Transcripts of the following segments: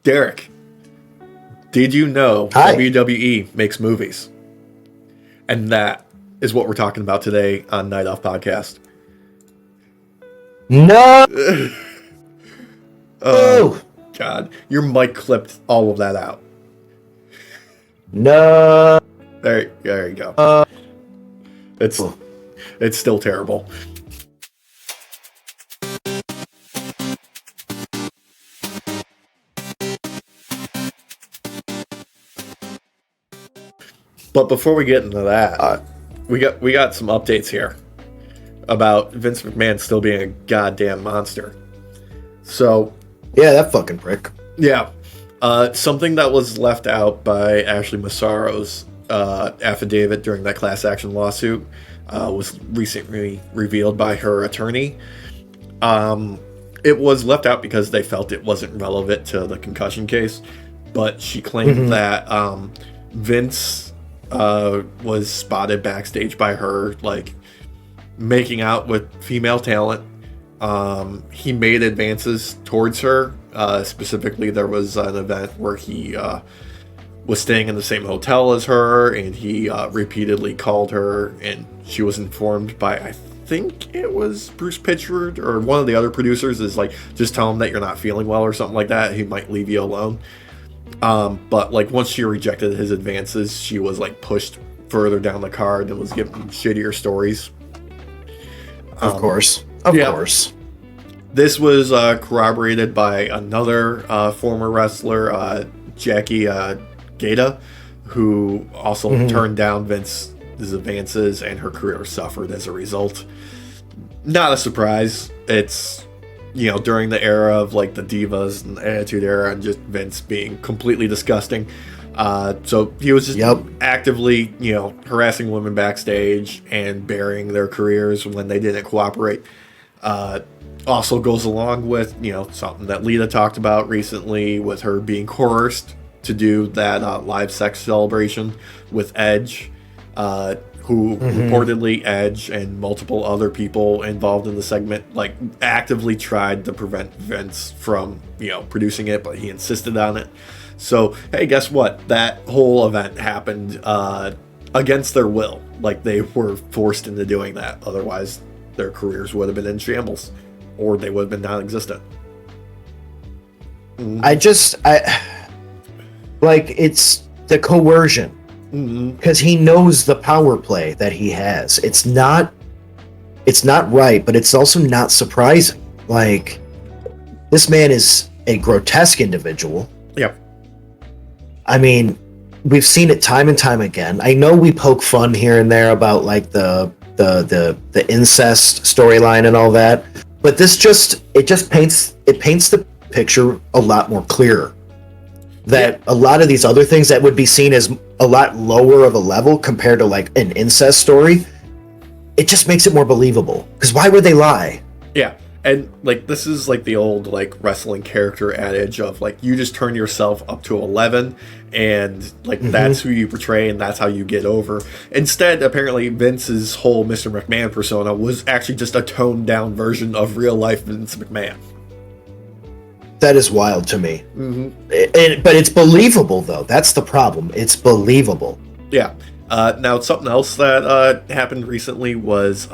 Derek, did you know WWE makes movies? And that is what we're talking about today on Night Off Podcast. No! Oh, God. Your mic clipped all of that out. No! There you go. It's still terrible. But before we get into that, we got some updates here about Vince McMahon still being a goddamn monster. So, yeah, that fucking prick. Yeah, something that was left out by Ashley Massaro's affidavit during that class action lawsuit was recently revealed by her attorney. It was left out because they felt it wasn't relevant to the concussion case, but she claimed that Vince was spotted backstage by her, like, making out with female talent. He made advances towards her. Specifically, there was an event where he was staying in the same hotel as her, and he repeatedly called her, and she was informed by, I think it was Bruce Pitchford or one of the other producers, is like, just tell him that you're not feeling well or something like that. He might leave you alone. But like once she rejected his advances, she was like pushed further down the card and was given shittier stories. Of course. This was corroborated by another former wrestler, Jackie Gaeta, who also turned down Vince's advances, and her career suffered as a result. Not a surprise. It's, you know, during the era of like the Divas and the Attitude Era and just Vince being completely disgusting. So he was just actively, you know, harassing women backstage and burying their careers when they didn't cooperate. Also goes along with, you know, something that Lita talked about recently with her being coerced to do that live sex celebration with Edge, who reportedly Edge and multiple other people involved in the segment like actively tried to prevent Vince from, you know, producing it, but he insisted on it. So, hey, guess what? That whole event happened against their will. Like, they were forced into doing that. Otherwise, their careers would have been in shambles, or they would have been non-existent. It's the coercion. Because he knows the power play that he has. It's not right, but it's also not surprising. Like, this man is a grotesque individual. Yeah. I mean, we've seen it time and time again. I know we poke fun here and there about like the incest storyline and all that, but this just paints the picture a lot more clearer. That a lot of these other things that would be seen as a lot lower of a level compared to like an incest story, it just makes it more believable. Because why would they lie? Yeah. And like, this is like the old like wrestling character adage of like, you just turn yourself up to 11 and like that's who you portray and that's how you get over. Instead, apparently Vince's whole Mr. McMahon persona was actually just a toned down version of real life Vince McMahon. That is wild to me. But it's believable, though. That's the problem. It's believable. Yeah. Now, something else that happened recently was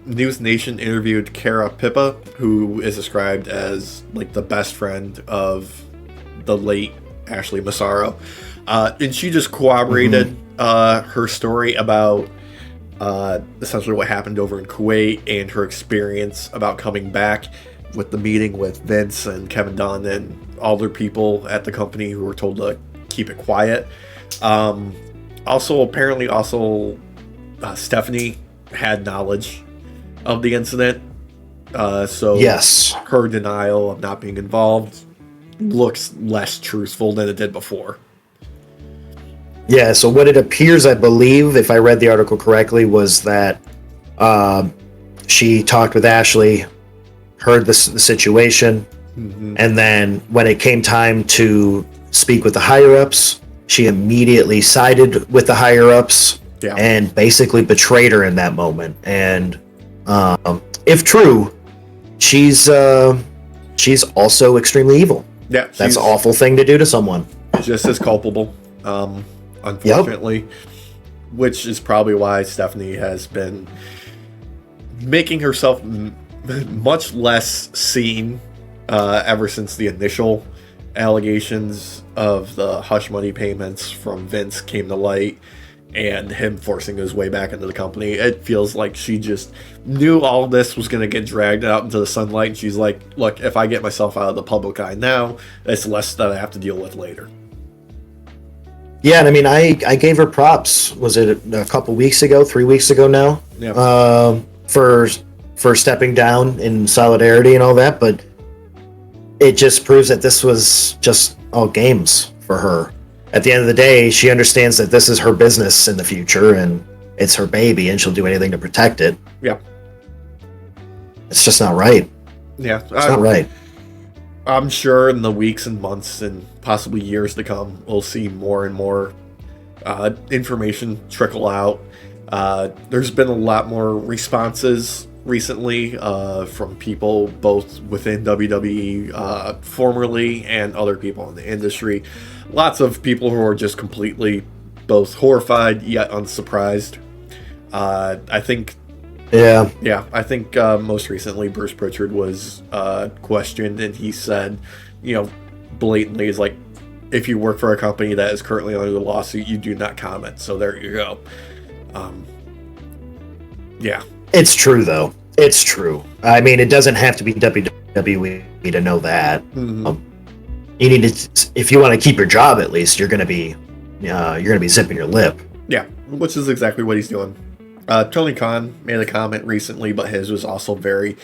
News Nation interviewed Cara Pippa, who is described as like the best friend of the late Ashley Massaro. And she just corroborated her story about essentially what happened over in Kuwait and her experience about coming back with the meeting with Vince and Kevin Dunn and all their people at the company who were told to keep it quiet. Apparently, Stephanie had knowledge of the incident. So yes, her denial of not being involved looks less truthful than it did before. Yeah, so what it appears, I believe, if I read the article correctly, was that she talked with Ashley, heard the situation, and then when it came time to speak with the higher-ups, she immediately sided with the higher-ups and basically betrayed her in that moment. And if true, she's also extremely evil. Yeah, That's an awful thing to do to someone. Just as culpable, unfortunately, which is probably why Stephanie has been making herself much less seen ever since the initial allegations of the hush money payments from Vince came to light and him forcing his way back into the company. It feels like she just knew all of this was going to get dragged out into the sunlight, and she's like, look, if I get myself out of the public eye now, it's less that I have to deal with later. Yeah, and I mean, I gave her props. Was it a couple weeks ago, 3 weeks ago now? Yeah. For stepping down in solidarity and all that, but it just proves that this was just all games for her. At the end of the day, she understands that this is her business in the future, and it's her baby, and she'll do anything to protect it. Yeah. It's just not right. Yeah. It's not right. I'm sure in the weeks and months and possibly years to come, we'll see more and more information trickle out. There's been a lot more responses recently from people both within WWE formerly and other people in the industry. Lots of people who are just completely both horrified yet unsurprised. I think most recently Bruce Pritchard was questioned, and he said, blatantly, is like, if you work for a company that is currently under the lawsuit, you do not comment. So there you go. Yeah. It's true, though. It's true. I mean, it doesn't have to be WWE to know that. Mm-hmm. You need to, if you want to keep your job, at least you're gonna be zipping your lip. Yeah, which is exactly what he's doing. Tony Khan made a comment recently, but his was also very,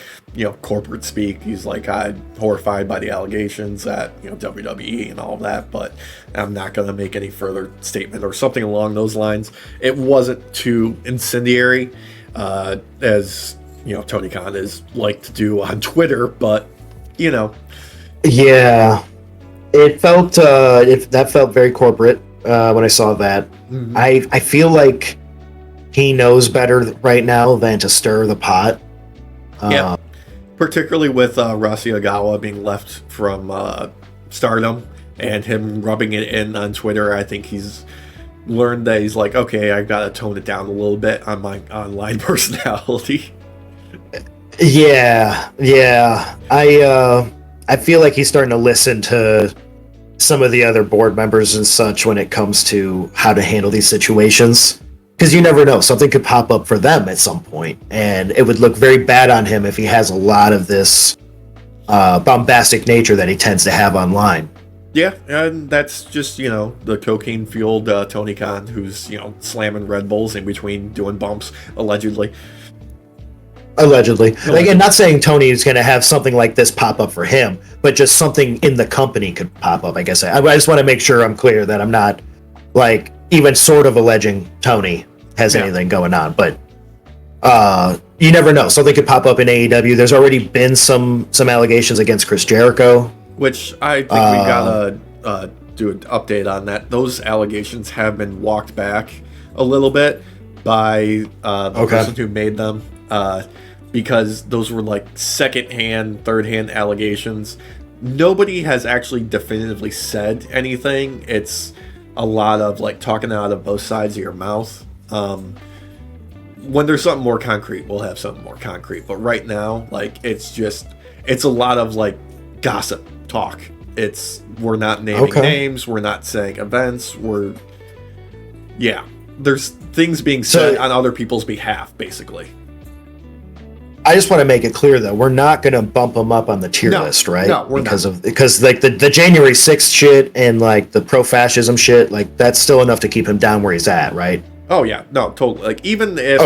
corporate speak. He's like, I'm horrified by the allegations at, WWE and all of that, but I'm not going to make any further statement or something along those lines. It wasn't too incendiary, as, Tony Khan is like to do on Twitter, but, Yeah. It felt, that felt very corporate when I saw that. Mm-hmm. I feel like he knows better right now than to stir the pot. Yeah, particularly with Rossy Ogawa being left from Stardom and him rubbing it in on Twitter. I think he's learned that he's like, okay, I got to tone it down a little bit on my online personality. Yeah. I feel like he's starting to listen to some of the other board members and such when it comes to how to handle these situations. Because you never know, something could pop up for them at some point, and it would look very bad on him if he has a lot of this bombastic nature that he tends to have online. Yeah, and that's just, the cocaine-fueled Tony Khan, who's, slamming Red Bulls in between doing bumps, allegedly. Like, I'm not saying Tony is going to have something like this pop up for him, but just something in the company could pop up, I guess. I just want to make sure I'm clear that I'm not, like, even sort of alleging Tony has anything going on, but you never know. Something could pop up in AEW. There's already been some allegations against Chris Jericho, which I think we gotta do an update on that. Those allegations have been walked back a little bit by the person who made them, because those were like second-hand, third-hand allegations. Nobody has actually definitively said anything. It's a lot of like talking out of both sides of your mouth. When there's something more concrete, we'll have something more concrete. But right now, like, it's a lot of like gossip talk. We're not naming names. We're not saying events. There's things being said on other people's behalf, basically. I just want to make it clear, though, we're not going to bump him up on the tier list, right? No, we're not. Because like the January 6th shit and like the pro-fascism shit, like that's still enough to keep him down where he's at, right? Oh yeah, no, totally. Like, even if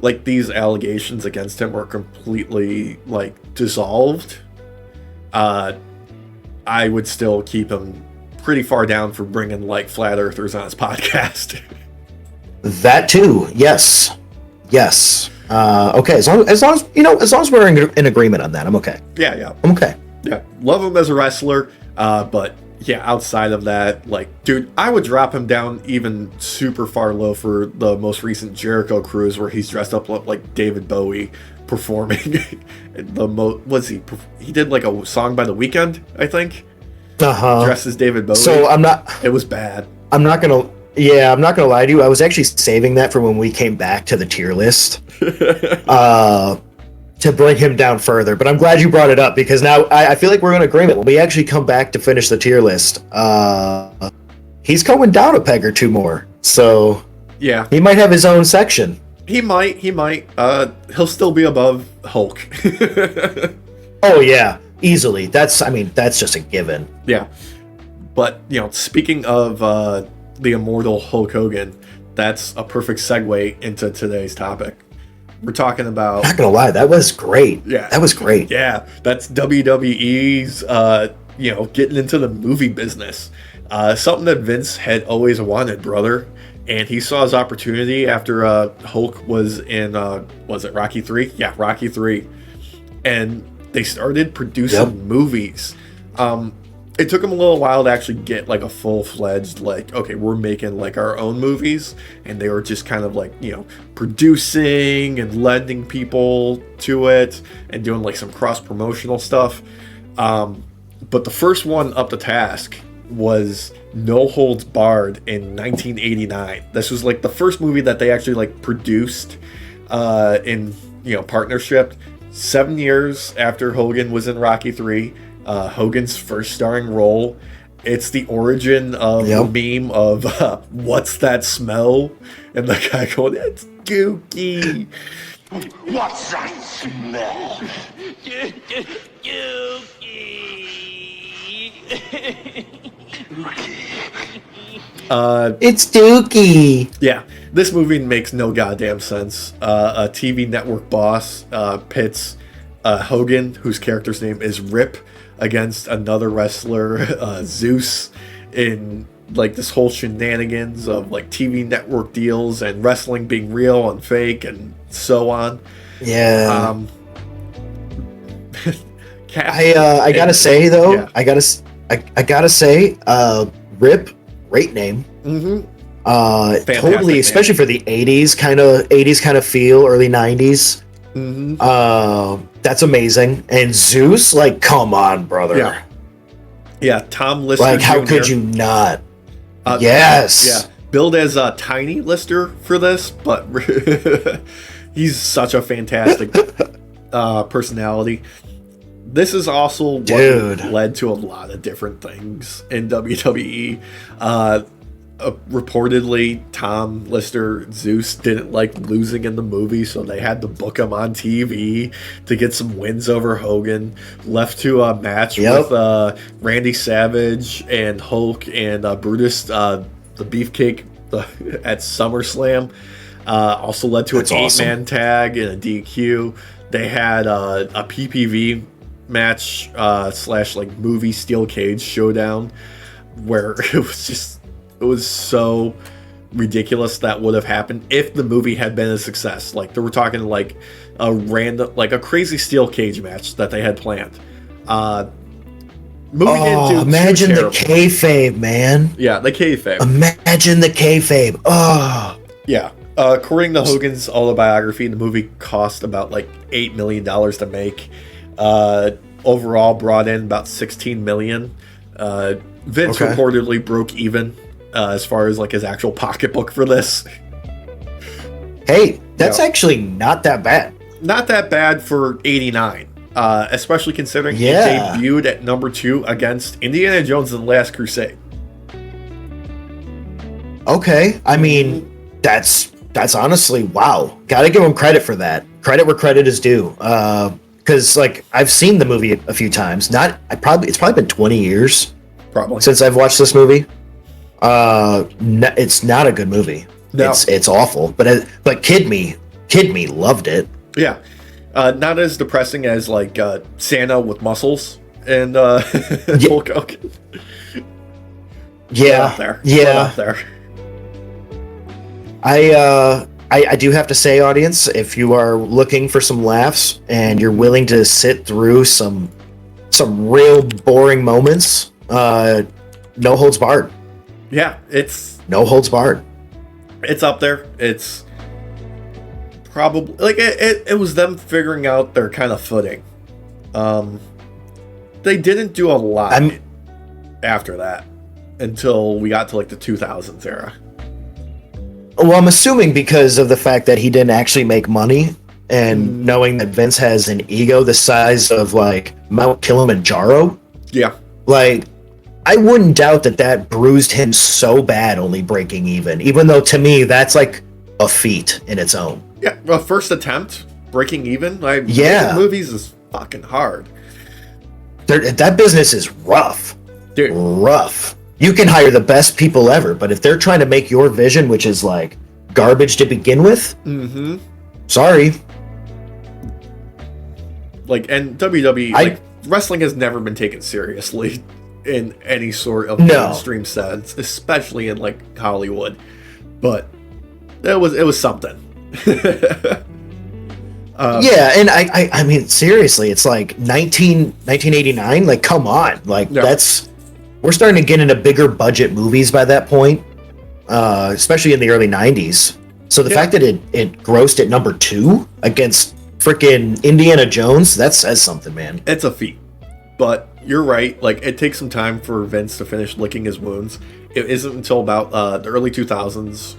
like these allegations against him were completely like dissolved, I would still keep him pretty far down for bringing like flat earthers on his podcast. That too, yes. Okay, as long as we're in agreement on that, I'm okay. Yeah. I'm okay. Yeah, love him as a wrestler, but yeah, outside of that, like, dude, I would drop him down even super far low for the most recent Jericho cruise where he's dressed up like David Bowie performing. He did like a song by The Weeknd, I think. dressed as David Bowie. So It was bad. I'm not gonna lie to you. I was actually saving that for when we came back to the tier list. To bring him down further, but I'm glad you brought it up because now I feel like we're in agreement. When we actually come back to finish the tier list, he's going down a peg or two more. So yeah, he might have his own section. He might. He'll still be above Hulk. Oh yeah, easily. That's just a given. Yeah, but speaking of the immortal Hulk Hogan, that's a perfect segue into today's topic. We're talking about... Not gonna lie, that was great. Yeah. That was great. Yeah, that's WWE's, getting into the movie business. Something that Vince had always wanted, brother. And he saw his opportunity after Hulk was in, was it Rocky 3? Yeah, Rocky 3. And they started producing movies. It took them a little while to actually get like a full-fledged, like, okay, we're making like our own movies, and they were just kind of like, producing and lending people to it and doing like some cross-promotional stuff. But the first one up to task was No Holds Barred in 1989. This was like the first movie that they actually like produced in partnership. 7 years after Hogan was in Rocky 3. Hogan's first starring role. It's the origin of the meme of what's that smell? And the guy going, it's Dookie. What's that smell? It's Dookie. Yeah, this movie makes no goddamn sense. A TV network boss pits Hogan, whose character's name is Rip, against another wrestler, Zeus, in like this whole shenanigans of like TV network deals and wrestling being real and fake and so on. Yeah. I gotta say though, I gotta say, Rip, great name. Mm-hmm. Totally, especially for the 80s kind of feel, early 90s. Mm-hmm. That's amazing. And Zeus, like, come on, brother. Yeah, Tom Lister. Like, how Jr. could you not? Yes. Yeah, billed as a tiny Lister for this, but he's such a fantastic personality. This is also what led to a lot of different things in WWE. Reportedly, Tom Lister Zeus didn't like losing in the movie, so they had to book him on TV to get some wins over Hogan. Left to a match with Randy Savage and Hulk and Brutus, the Beefcake, at SummerSlam. Also led to an 8-man tag and a DQ. They had a PPV match / like movie steel cage showdown where it was so ridiculous that would have happened if the movie had been a success. Like, they were talking like a random, like a crazy steel cage match that they had planned. Imagine the kayfabe, man. Yeah, the kayfabe. Imagine the kayfabe. Oh. Yeah. According to Hogan's autobiography, the movie cost about like $8 million to make. Overall brought in about $16 million. Vince reportedly broke even as far as like his actual pocketbook for this. Hey, that's actually not that bad. Not that bad for 89, especially considering he debuted at number 2 against Indiana Jones and the Last Crusade. Okay, I mean, that's honestly, wow. Gotta give him credit for that. Credit where credit is due. Because like I've seen the movie a few times. It's probably been 20 years since I've watched this movie. It's not a good movie. No. It's awful. But kid me loved it. Yeah, not as depressing as like Santa with muscles and Hulk Hogan. Yeah, up there. Yeah, up there. I do have to say, audience, if you are looking for some laughs and you're willing to sit through some real boring moments, No Holds Barred. Yeah, it's No Holds Barred. It's up there. It's probably like it was them figuring out their kind of footing. They didn't do a lot. after that until we got to like the 2000s era. Well, I'm assuming because of the fact that he didn't actually make money, and knowing that Vince has an ego the size of like Mount Kilimanjaro. Yeah. Like, I wouldn't doubt that bruised him so bad only breaking even though to me that's like a feat in its own. Yeah, well, first attempt breaking even. Like, yeah, movies is fucking hard. That business is rough, dude. Rough. You can hire the best people ever, but if they're trying to make your vision, which is like garbage to begin with, sorry. Like, and WWE, wrestling has never been taken seriously in any sort of mainstream sense, especially in like Hollywood. But it was something. Yeah, and I mean seriously, it's like 1989. Like, come on, like we're starting to get into bigger budget movies by that point, especially in the early 90s. So the fact that it grossed at number 2 against freaking Indiana Jones, that says something, man. It's a feat. But you're right, like, it takes some time for Vince to finish licking his wounds. It isn't until about the early 2000s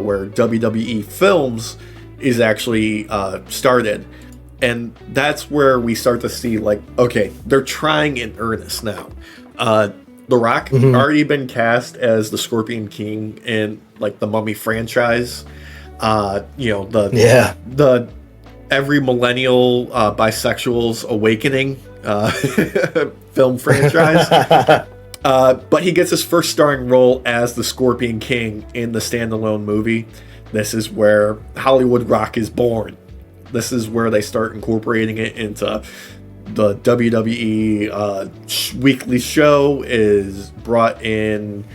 where WWE Films is actually started. And that's where we start to see, like, okay, they're trying in earnest now. The Rock already been cast as the Scorpion King in, like, the Mummy franchise. You know, the every millennial bisexual's awakening film franchise. But he gets his first starring role as the Scorpion King in the standalone movie. This is where Hollywood Rock is born. This is where they start incorporating it into the WWE weekly show, is brought in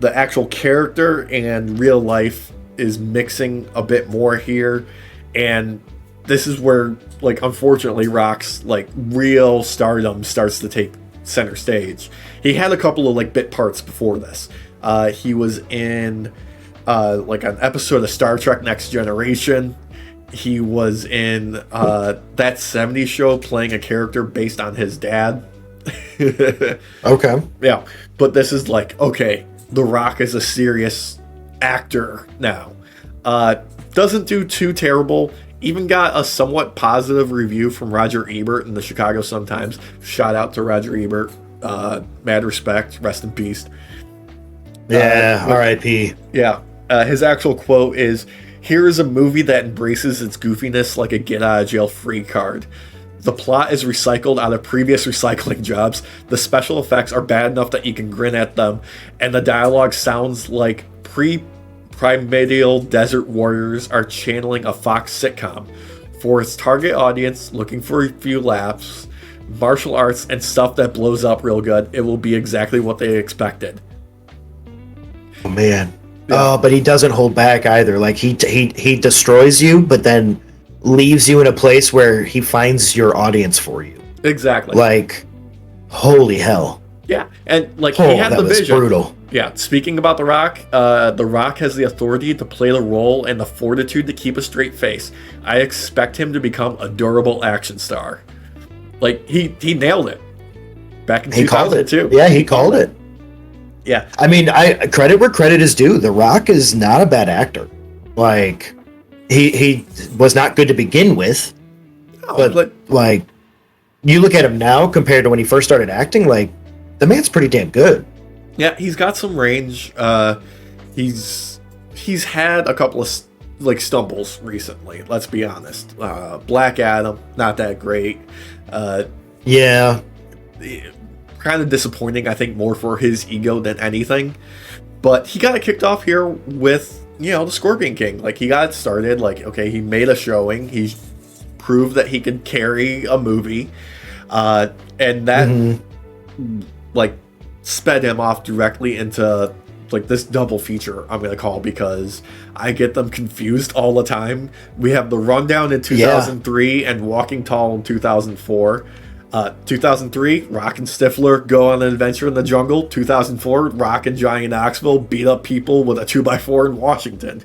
the actual character, and real life is mixing a bit more here. And this is where, like, unfortunately, Rock's, like, real stardom starts to take center stage. He had a couple of, like, bit parts before this. He was in, like, an episode of Star Trek Next Generation. He was in that 70s show playing a character based on his dad. Okay. Yeah. But this is like, okay, The Rock is a serious actor now. Doesn't do too terrible. Even got a somewhat positive review from Roger Ebert in the Chicago Sun-Times. Shout out to Roger Ebert. Mad respect. Rest in peace. Yeah, R.I.P. Yeah. His actual quote is, "Here is a movie that embraces its goofiness like a get-out-of-jail-free card. The plot is recycled out of previous recycling jobs. The special effects are bad enough that you can grin at them. And the dialogue sounds like primordial desert warriors are channeling a Fox sitcom. For its target audience, looking for a few laughs, martial arts, and stuff that blows up real good, it will be exactly what they expected." Oh, man. Yeah. But he doesn't hold back either. Like, he destroys you, but then leaves you in a place where he finds your audience for you. Exactly. Like, holy hell. Yeah, and like, he had the vision. Brutal. Yeah, speaking about The Rock has the authority to play the role and the fortitude to keep a straight face. I expect him to become a durable action star. Like, he nailed it back in 2002. Yeah, he called it. Yeah. I mean, I credit where credit is due. The Rock is not a bad actor. Like, he was not good to begin with. No, but like, you look at him now compared to when he first started acting, like, the man's pretty damn good. Yeah, he's got some range. He's had a couple of like stumbles recently, let's be honest. Black Adam, not that great. Yeah. Kind of disappointing, I think, more for his ego than anything. But he got it kicked off here with, you know, the Scorpion King. Like, he got it started, like, okay, he made a showing. He proved that he could carry a movie. And that, like, sped him off directly into, like, this double feature, I'm going to call, because I get them confused all the time. We have The Rundown in 2003 and Walking Tall in 2004. 2003, Rock and Stifler go on an adventure in the jungle. 2004, Rock and Johnny Knoxville beat up people with a 2x4 in Washington.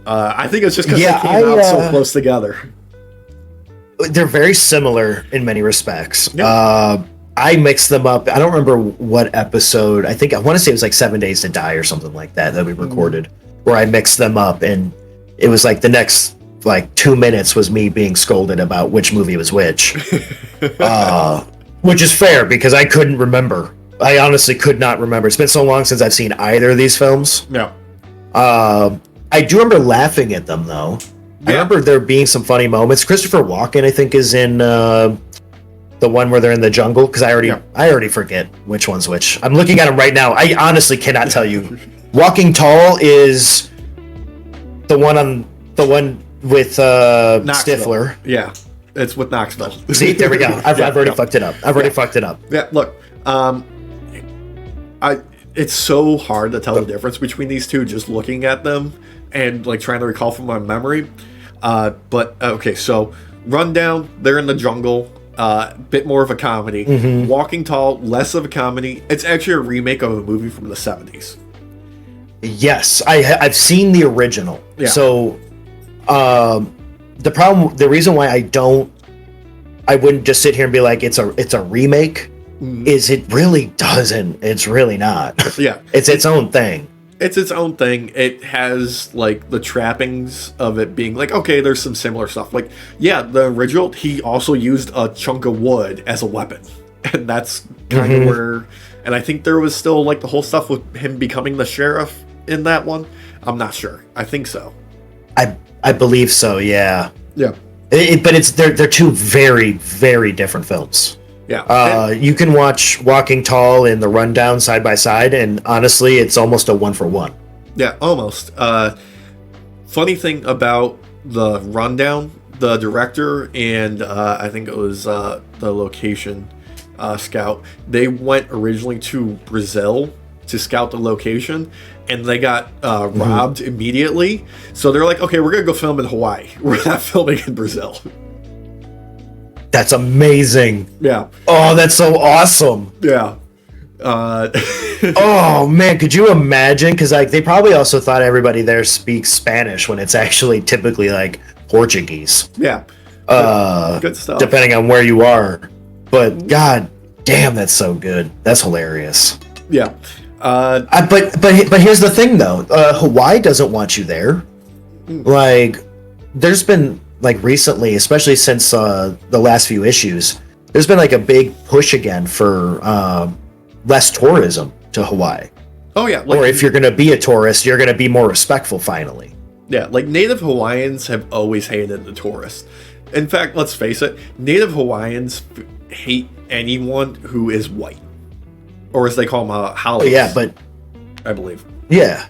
I think it's just because they came out so close together. They're very similar in many respects. Yeah. I mixed them up. I don't remember what episode. I want to say it was like 7 Days to Die or something like that we recorded, where I mixed them up, and it was like the next like 2 minutes was me being scolded about which movie was which, which is fair because I couldn't remember. I honestly could not remember. It's been so long since I've seen either of these films. Yeah. I do remember laughing at them though. Yeah. I remember there being some funny moments. Christopher Walken, I think, is in the one where they're in the jungle, because I already forget which one's which. I'm looking at him right now. I honestly cannot tell you. Walking Tall is the one with Stifler. Yeah, it's with Knoxville. See, there we go. I've already fucked it up. Fucked it up. Yeah, look, it's so hard to tell the difference between these two just looking at them and like trying to recall from my memory. But okay, so Rundown, they're in the jungle. Bit more of a comedy. Mm-hmm. Walking Tall, less of a comedy. It's actually a remake of a movie from the 70s. Yes, I've seen the original. Yeah. So, the reason why I wouldn't just sit here and be like it's a remake, is it really doesn't. It's really not. Yeah, it's its own thing. It's its own thing. It has like the trappings of it being like, okay, there's some similar stuff. Like, yeah, the original, he also used a chunk of wood as a weapon, and that's kind of where. And I think there was still like the whole stuff with him becoming the sheriff in that one. I'm not sure. I think so. I believe so. Yeah. Yeah. But they're two very, very different films. Yeah. You can watch Walking Tall and The Rundown side by side, and honestly, it's almost a 1-for-1. Yeah, almost. Funny thing about The Rundown, the director and I think it was the location scout, they went originally to Brazil to scout the location, and they got robbed immediately. So they're like, okay, we're going to go film in Hawaii. We're not filming in Brazil. That's amazing. Yeah. Oh, that's so awesome. Yeah. Oh man, could you imagine? Because like they probably also thought everybody there speaks Spanish when it's actually typically like Portuguese. Yeah. Good stuff. Depending on where you are. But god damn, that's so good. That's hilarious. Yeah. But here's the thing though. Hawaii doesn't want you there. Like, there's been like recently, especially since the last few issues, there's been like a big push again for less tourism to Hawaii. Oh yeah. Or if you're going to be a tourist, you're going to be more respectful finally. Yeah, like Native Hawaiians have always hated the tourists. In fact, let's face it, Native Hawaiians hate anyone who is white. Or as they call them, halos. Oh, yeah, but I believe. Yeah.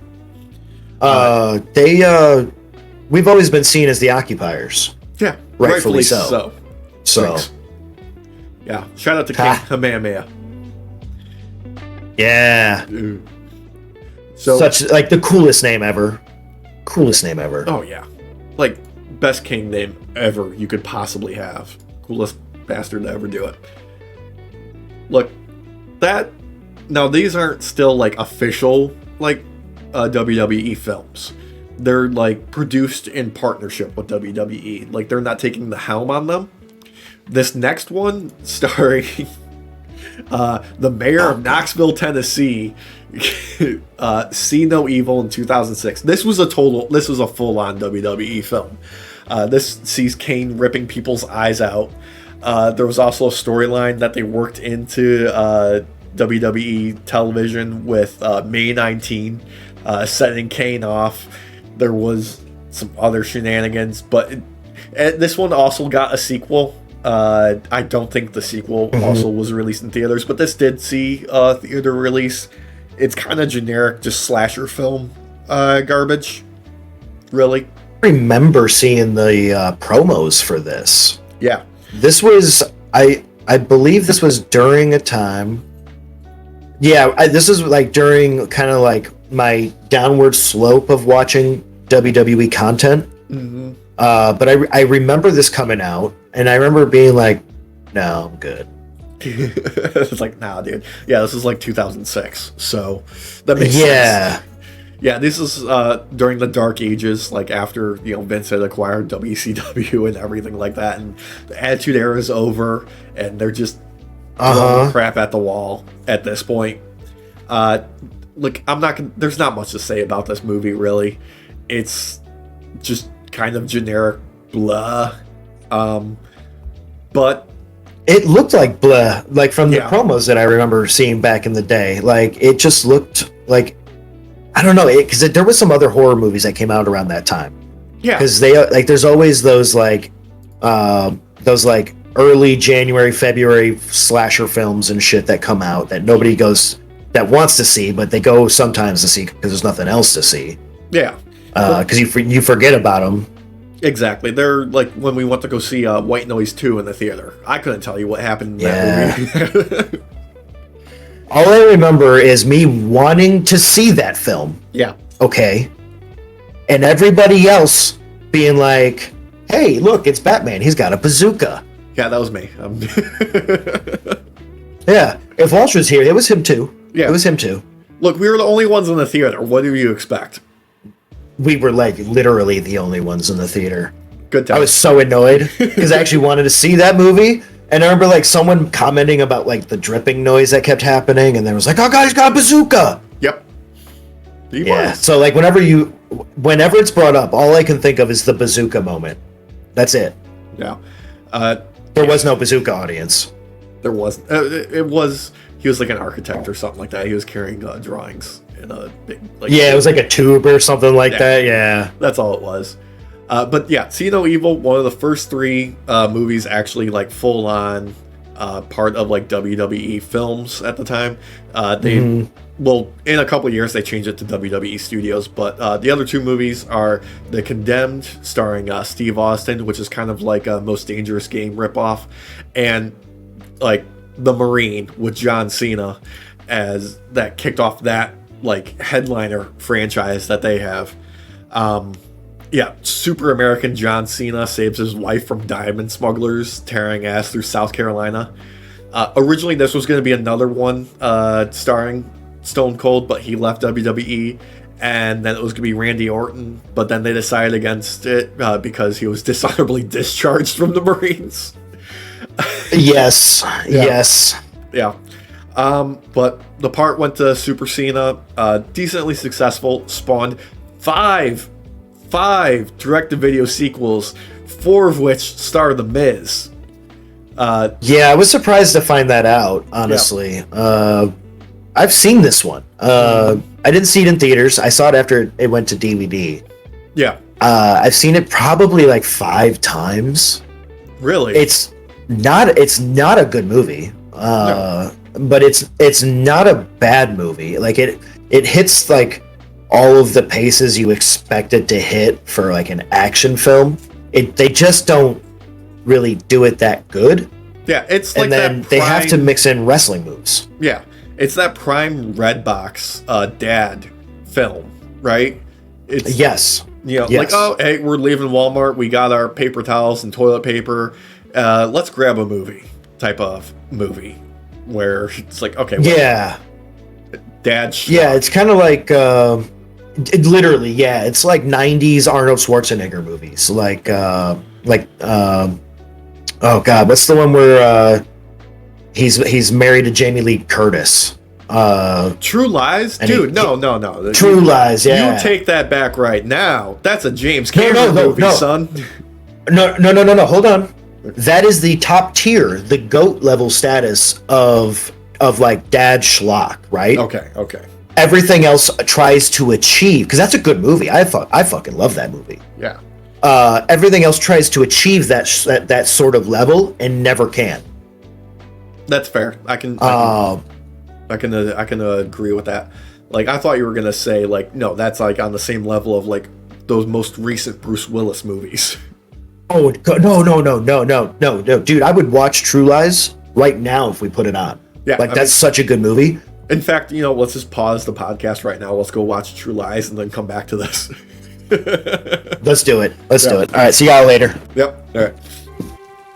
We've always been seen as the occupiers. Yeah, rightfully so. So, yeah, shout out to King Kamehameha. Yeah. So, such like the coolest name ever. Coolest name ever. Oh yeah, like best king name ever you could possibly have. Coolest bastard to ever do it. Look, that now these aren't still like official like WWE films. They're like produced in partnership with WWE. Like they're not taking the helm on them. This next one, starring the mayor of Knoxville, Tennessee, See No Evil in 2006. This was a full-on WWE film. This sees Kane ripping people's eyes out. There was also a storyline that they worked into WWE television with May 19, setting Kane off. There was some other shenanigans, but this one also got a sequel. I don't think the sequel also was released in theaters, but this did see a theater release. It's kind of generic, just slasher film garbage, really. I remember seeing the promos for this. Yeah. This was, I believe this was during a time. Yeah, this is like during kind of like my downward slope of watching WWE content. But I remember this coming out, and I remember being like, no, I'm good. It's like, nah, dude. Yeah, this is like 2006, so that makes sense. Yeah, this is during the dark ages, like after Vince had acquired WCW and everything like that, and the Attitude Era is over, and they're just throwing crap at the wall at this point. Look, there's not much to say about this movie, really. It's just kind of generic blah. But it looked like blah, like from the promos that I remember seeing back in the day. Like, it just looked like, I don't know, because there was some other horror movies that came out around that time. Yeah. Because there's always those early January, February slasher films and shit that come out that nobody wants to see, but they go sometimes to see because there's nothing else to see. Yeah. Because you forget about them. Exactly. They're like when we went to go see White Noise 2 in the theater. I couldn't tell you what happened in that movie. All I remember is me wanting to see that film. Yeah. Okay. And everybody else being like, hey, look, it's Batman. He's got a bazooka. Yeah, that was me. Yeah. If Walsh was here, it was him too. Yeah. It was him too. Look, we were the only ones in the theater. What do you expect? We were like literally the only ones in the theater. Good time. I was so annoyed because I actually wanted to see that movie. And I remember like someone commenting about like the dripping noise that kept happening. And then it was like, oh God, he's got a bazooka. Yep. Yeah. So like whenever it's brought up, all I can think of is the bazooka moment. That's it. Yeah. There was no bazooka audience. There wasn't. He was like an architect or something like that. He was carrying drawings in a big, like, it was like a tube or something like that. Yeah. That's all it was. But yeah, See No Evil, one of the first 3 movies actually like full on part of like WWE Films at the time. Well, in a couple of years they changed it to WWE Studios, but the other 2 movies are The Condemned, starring Steve Austin, which is kind of like a Most Dangerous Game ripoff, and like The Marine with John Cena, as that kicked off that like headliner franchise that they have. Super American John Cena saves his wife from diamond smugglers tearing ass through South Carolina. Originally, this was going to be another one starring Stone Cold, but he left WWE, and then it was going to be Randy Orton, but then they decided against it because he was dishonorably discharged from the Marines. Yes. Yeah. But the part went to Super Cena, decently successful, spawned five direct-to-video sequels, 4 of which star The Miz. I was surprised to find that out, honestly. Yeah. I've seen this one. I didn't see it in theaters. I saw it after it went to DVD. Yeah. I've seen it probably like 5 times. Really? It's not a good movie. No. But it's not a bad movie. Like it hits like all of the paces you expect it to hit for like an action film. They just don't really do it that good. Yeah, it's like, and then they have to mix in wrestling moves. Yeah, it's that prime Redbox dad film, right? It's yes. Like, oh, hey, we're leaving Walmart. We got our paper towels and toilet paper. Let's grab a movie type of movie where it's like, okay, dad. Yeah, it's kind of like literally, it's like 90s Arnold Schwarzenegger movies, like oh God, what's the one where he's married to Jamie Lee Curtis? True Lies, dude. No. True Lies. Yeah, you take that back right now. That's a James Cameron movie, son. No. Hold on. That is the top tier, the GOAT level status of like dad schlock, right? Okay. Everything else tries to achieve, because that's a good movie. I fucking love that movie. Yeah. Everything else tries to achieve that sort of level and never can. That's fair. I can agree with that. Like, I thought you were gonna say like, no, that's like on the same level of like those most recent Bruce Willis movies. Oh no, dude! I would watch True Lies right now if we put it on. Yeah, that's such a good movie. In fact, let's just pause the podcast right now. Let's go watch True Lies and then come back to this. Let's do it. All right, see y'all later. Yep. All right.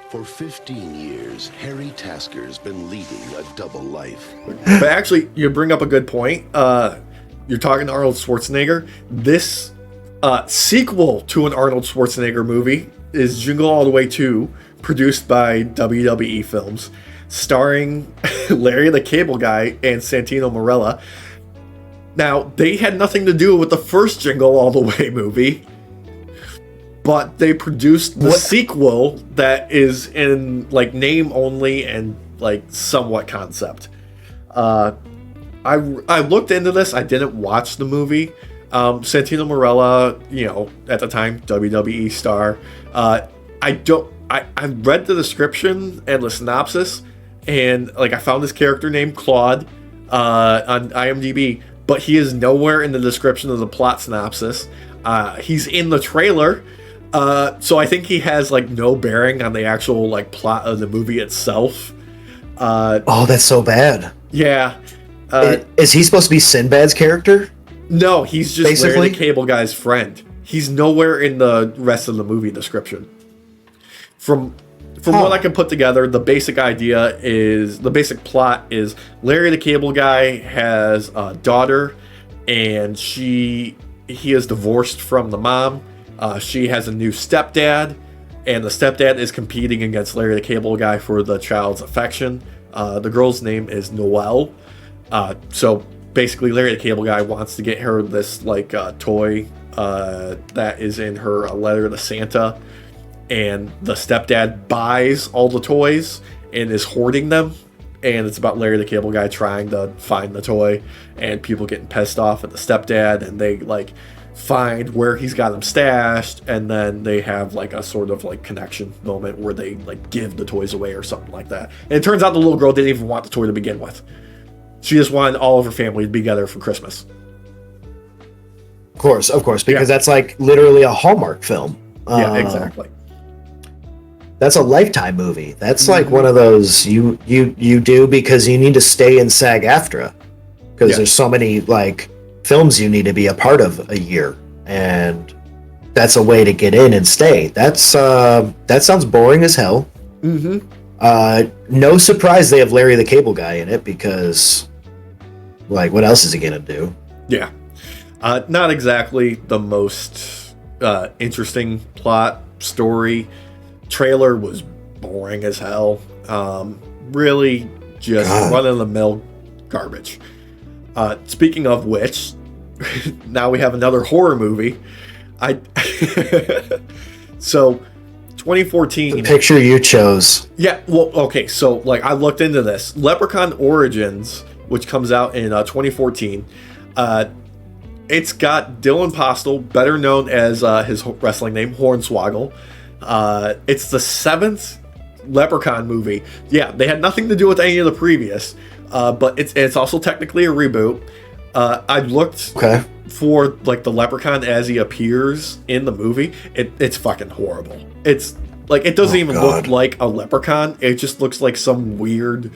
For 15 years, Harry Tasker's been leading a double life. But actually, you bring up a good point. You're talking to Arnold Schwarzenegger. This sequel to an Arnold Schwarzenegger movie is Jingle All the Way 2, produced by WWE Films. starring Larry the Cable Guy and Santino Marella. Now, they had nothing to do with the first Jingle All the Way movie, but they produced the sequel that is in like name only and like somewhat concept. I looked into this. I didn't watch the movie. Santino Marella, you know, at the time WWE star. I read the description and the synopsis, and like I found this character named Claude on IMDb, but he is nowhere in the description of the plot synopsis. He's in the trailer, so I think he has like no bearing on the actual like plot of the movie itself. Oh, that's so bad. Yeah. Is he supposed to be Sinbad's character? No, he's just basically Larry the Cable Guy's friend. He's nowhere in the rest of the movie description. From what I can put together, the basic plot is Larry the Cable Guy has a daughter, and he is divorced from the mom. She has a new stepdad, and the stepdad is competing against Larry the Cable Guy for the child's affection. The girl's name is Noelle. So basically, Larry the Cable Guy wants to get her this like toy that is in her letter to Santa, and the stepdad buys all the toys and is hoarding them. And it's about Larry the Cable Guy trying to find the toy, and people getting pissed off at the stepdad, and they like find where he's got them stashed, and then they have like a sort of like connection moment where they like give the toys away or something like that. And it turns out the little girl didn't even want the toy to begin with. She just wanted all of her family to be together for Christmas. Of course, because that's like literally a Hallmark film. Yeah, exactly. That's a Lifetime movie. That's like one of those you do because you need to stay in SAG-AFTRA, because there's so many like films you need to be a part of a year, and that's a way to get in and stay. That sounds boring as hell. No surprise they have Larry the Cable Guy in it, because like what else is he gonna do? Yeah, not exactly the most interesting plot story. Trailer was boring as hell. Really just run-of-the-mill garbage. Speaking of which, now we have another horror movie. So 2014. The picture you chose. Yeah, well, okay, so like I looked into this. Leprechaun Origins, which comes out in 2014. It's got Dylan Postel, better known as his wrestling name, Hornswoggle. It's the 7th Leprechaun movie. Yeah, they had nothing to do with any of the previous, but it's also technically a reboot. I looked for like the Leprechaun as he appears in the movie. It's fucking horrible. It's like it doesn't even look like a leprechaun. It just looks like some weird,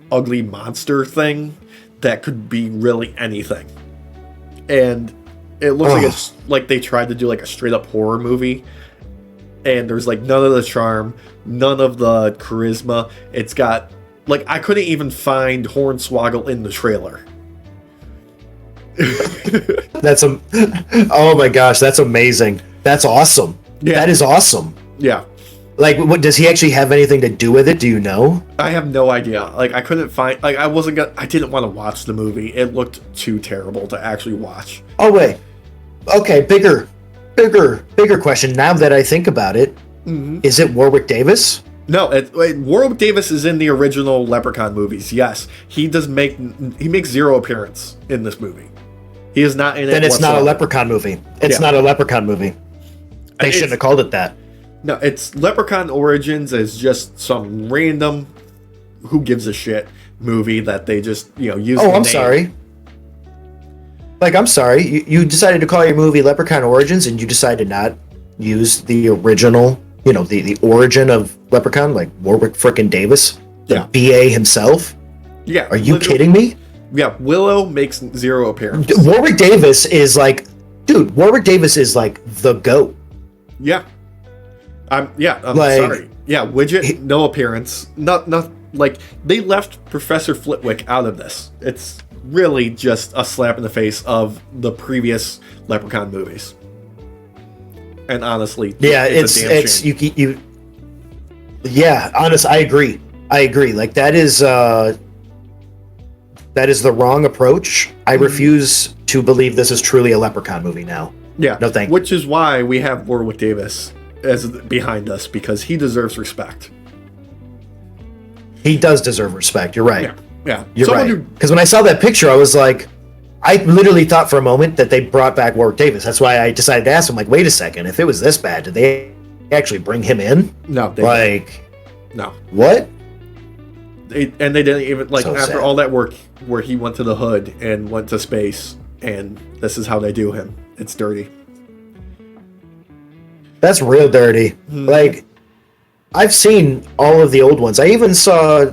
ugly monster thing that could be really anything. And it looks like it's like they tried to do like a straight up horror movie. And there's like none of the charm, none of the charisma. It's got like I couldn't even find Hornswoggle in the trailer. Oh my gosh, that's amazing. That's awesome. Yeah. That is awesome. Yeah. Like, what does he actually have anything to do with it? Do you know? I have no idea. Like, I couldn't find. Like, I didn't want to watch the movie. It looked too terrible to actually watch. Oh wait. Okay, bigger question. Now that I think about it, is it Warwick Davis? No, Warwick Davis is in the original Leprechaun movies. Yes, he makes zero appearance in this movie. He is not in it. Then it's not a Leprechaun movie. It's not a Leprechaun movie. They shouldn't have called it that. No, it's Leprechaun Origins is just some random who gives a shit movie that they just, use. Oh, I'm sorry. Like, I'm sorry. You decided to call your movie Leprechaun Origins, and you decided not use the original, the origin of Leprechaun, like Warwick frickin' Davis, the BA himself. Yeah. Are you kidding me? Yeah, Willow makes zero appearance. Warwick Davis is like the GOAT. Yeah. I'm sorry. Yeah, Widget, no appearance. Not like they left Professor Flitwick out of this. It's really just a slap in the face of the previous Leprechaun movies. And honestly, it's a damn shame. Yeah, honest, I agree. I agree. Like that is the wrong approach. I refuse to believe this is truly a Leprechaun movie now. Yeah. No thank you. Which is why we have Warwick Davis as behind us, because he deserves respect. He does deserve respect. You're right. Yeah. You're Someone right. Because when I saw that picture, I was like, I literally thought for a moment that they brought back Warwick Davis. That's why I decided to ask him, like, wait a second, if it was this bad, did they actually bring him in? No. No. What? They didn't even, like, So after sad. all that work where he went to the hood and went to space, and this is how they do him. It's dirty. That's real dirty. Like, I've seen all of the old ones. I even saw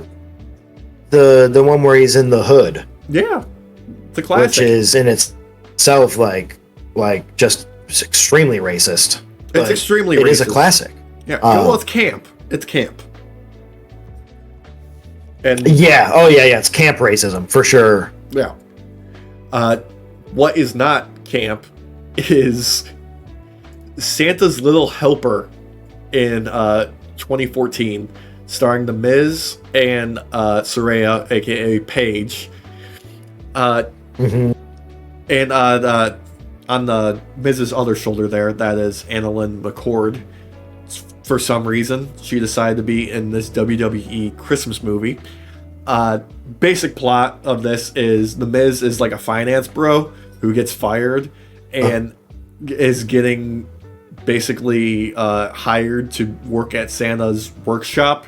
the one where he's in the hood, Yeah. It's a classic. which is in itself like just extremely racist. It's But extremely It racist. is a classic. Yeah. Well, it's camp. It's camp. And Yeah. Oh yeah. It's camp racism for sure. yeah. What is not camp is Santa's Little Helper in 2014, starring The Miz and Saraya, aka Paige. And on the Miz's other shoulder there, that is Annalyn McCord. For some reason, she decided to be in this WWE Christmas movie. Basic plot of this is The Miz is like a finance bro who gets fired and is getting basically hired to work at Santa's workshop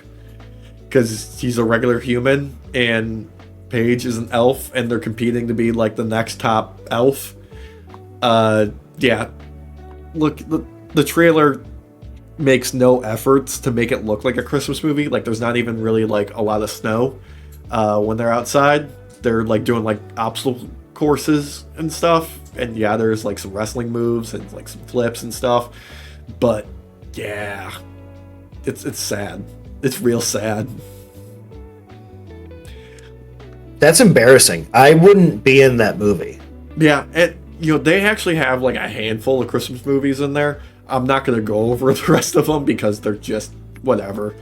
because he's a regular human and Paige is an elf and they're competing to be like the next top elf. Yeah. Look, the trailer makes no efforts to make it look like a Christmas movie. Like there's not even really like a lot of snow when they're outside. They're like doing like obstacle courses and stuff. And yeah, there's like some wrestling moves and like some flips and stuff. But yeah, it's sad. It's real sad. That's embarrassing. I wouldn't be in that movie. Yeah, and you know, they actually have like a handful of Christmas movies in there. I'm not going to go over the rest of them because they're just whatever.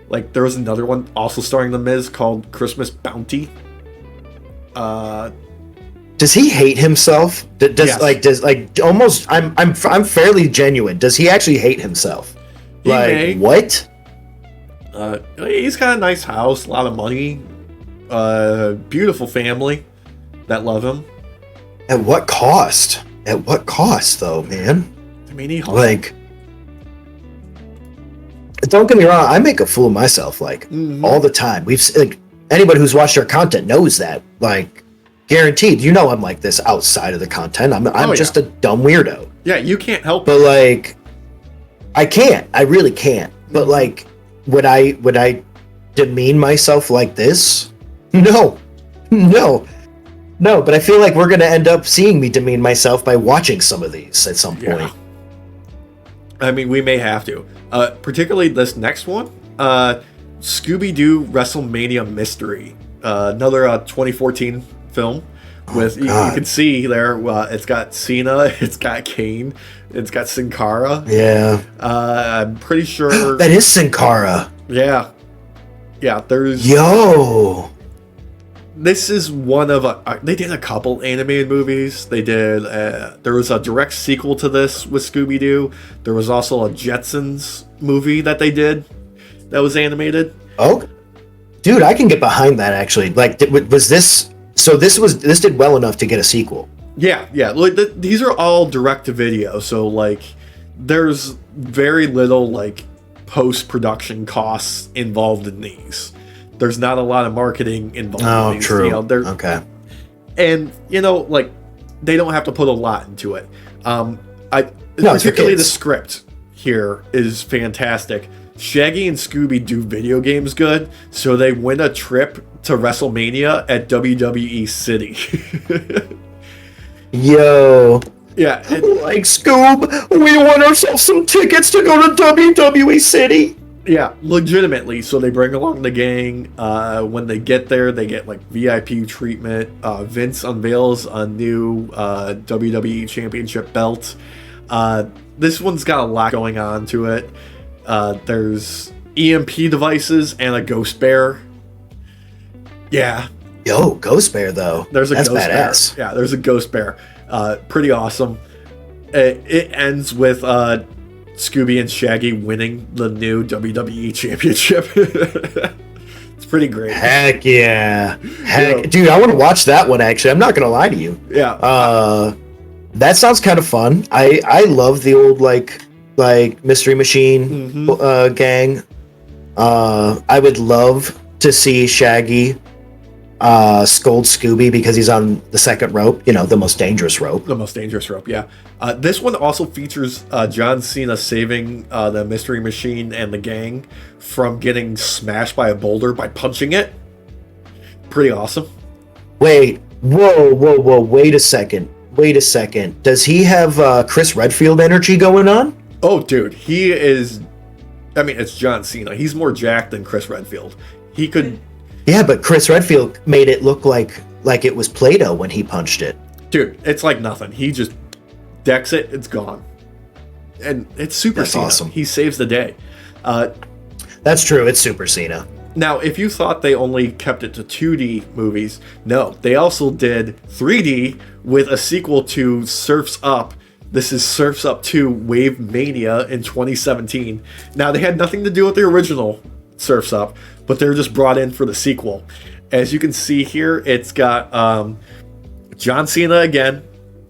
Like there was another one also starring The Miz called Christmas Bounty. Does he hate himself? Yes. Almost? I'm fairly genuine. Does he actually hate himself? He may. What? He's got a nice house, a lot of money, beautiful family that love him. At what cost? At what cost, though, man? I mean, he hustled. Like, don't get me wrong. I make a fool of myself all the time. Anybody who's watched our content knows that. Like, guaranteed. You know, I'm like this outside of the content. I'm just a dumb weirdo. Yeah, you can't help But like, I can't. I really can't. But like, would I demean myself like this? No. But I feel like we're gonna end up seeing me demean myself by watching some of these at some point. Yeah. I mean, we may have to. Particularly this next one, Scooby-Doo WrestleMania Mystery, another 2014 film. With you can see there, it's got Cena, it's got Kane, it's got Sin Cara. Yeah, I'm pretty sure that is Sin Cara. Yeah, there's. Yo, This is one of they did a couple animated movies. They did. There was a direct sequel to this with Scooby-Doo. There was also a Jetsons movie that they did that was animated. Oh, dude, I can get behind that actually. Like, was this? So this did well enough to get a sequel. Yeah. Like these are all direct to video, so like there's very little like post-production costs involved in these. There's not a lot of marketing involved. Oh, in these. true. You know, Okay. And you know, like they don't have to put a lot into it. It's for Particularly the kids. script here is fantastic. Shaggy and Scooby do video games good, so they win a trip to WrestleMania at WWE City. Yo. Yeah, Like, Scoob, we want ourselves some tickets to go to WWE City. yeah, legitimately. So they bring along the gang. When they get there, they get like VIP treatment. Vince unveils a new WWE Championship belt. This one's got a lot going on to it. There's, EMP devices, and a ghost bear. Yeah. Yo, ghost bear though. That's ghost badass. Bear. Yeah, there's a ghost bear. Pretty awesome. It ends with Scooby and Shaggy winning the new WWE Championship. It's pretty great. Heck yeah. Dude, I want to watch that one, actually. I'm not going to lie to you. Yeah. That sounds kind of fun. I love the old, like Mystery Machine gang. I would love to see Shaggy scold Scooby because he's on the second rope, the most dangerous rope. The most dangerous rope, yeah. This one also features John Cena saving the Mystery Machine and the gang from getting smashed by a boulder by punching it. Pretty awesome. Wait, whoa, wait a second. Does he have Chris Redfield energy going on? Oh, dude, he is... I mean, it's John Cena. He's more jacked than Chris Redfield. He could... Yeah, but Chris Redfield made it look like it was Play-Doh when he punched it. Dude, it's like nothing. He just decks it, it's gone. And it's Super Cena. Awesome. He saves the day. That's true, it's Super Cena. Now, if you thought they only kept it to 2D movies, no. They also did 3D with a sequel to Surf's Up. This is Surf's Up 2 Wave Mania in 2017. Now, they had nothing to do with the original Surf's Up, but they were just brought in for the sequel. As you can see here, it's got John Cena again,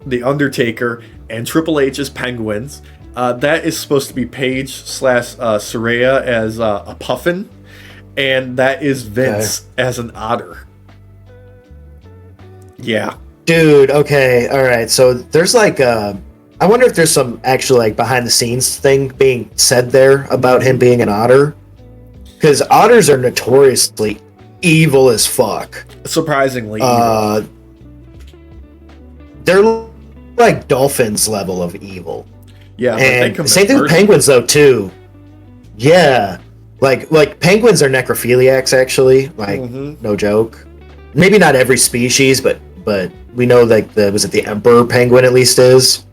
The Undertaker, and Triple H as Penguins. That is supposed to be Paige / Saraya as a puffin, and that is Vince as an otter. Yeah. Dude, okay, alright, so there's I wonder if there's some actual behind the scenes thing being said there about him being an otter. Because otters are notoriously evil as fuck. Surprisingly evil. They're like dolphins level of evil. Yeah, and same thing with penguins though too. Yeah, like penguins are necrophiliacs actually. No joke. Maybe not every species, but we know was it the emperor penguin at least is.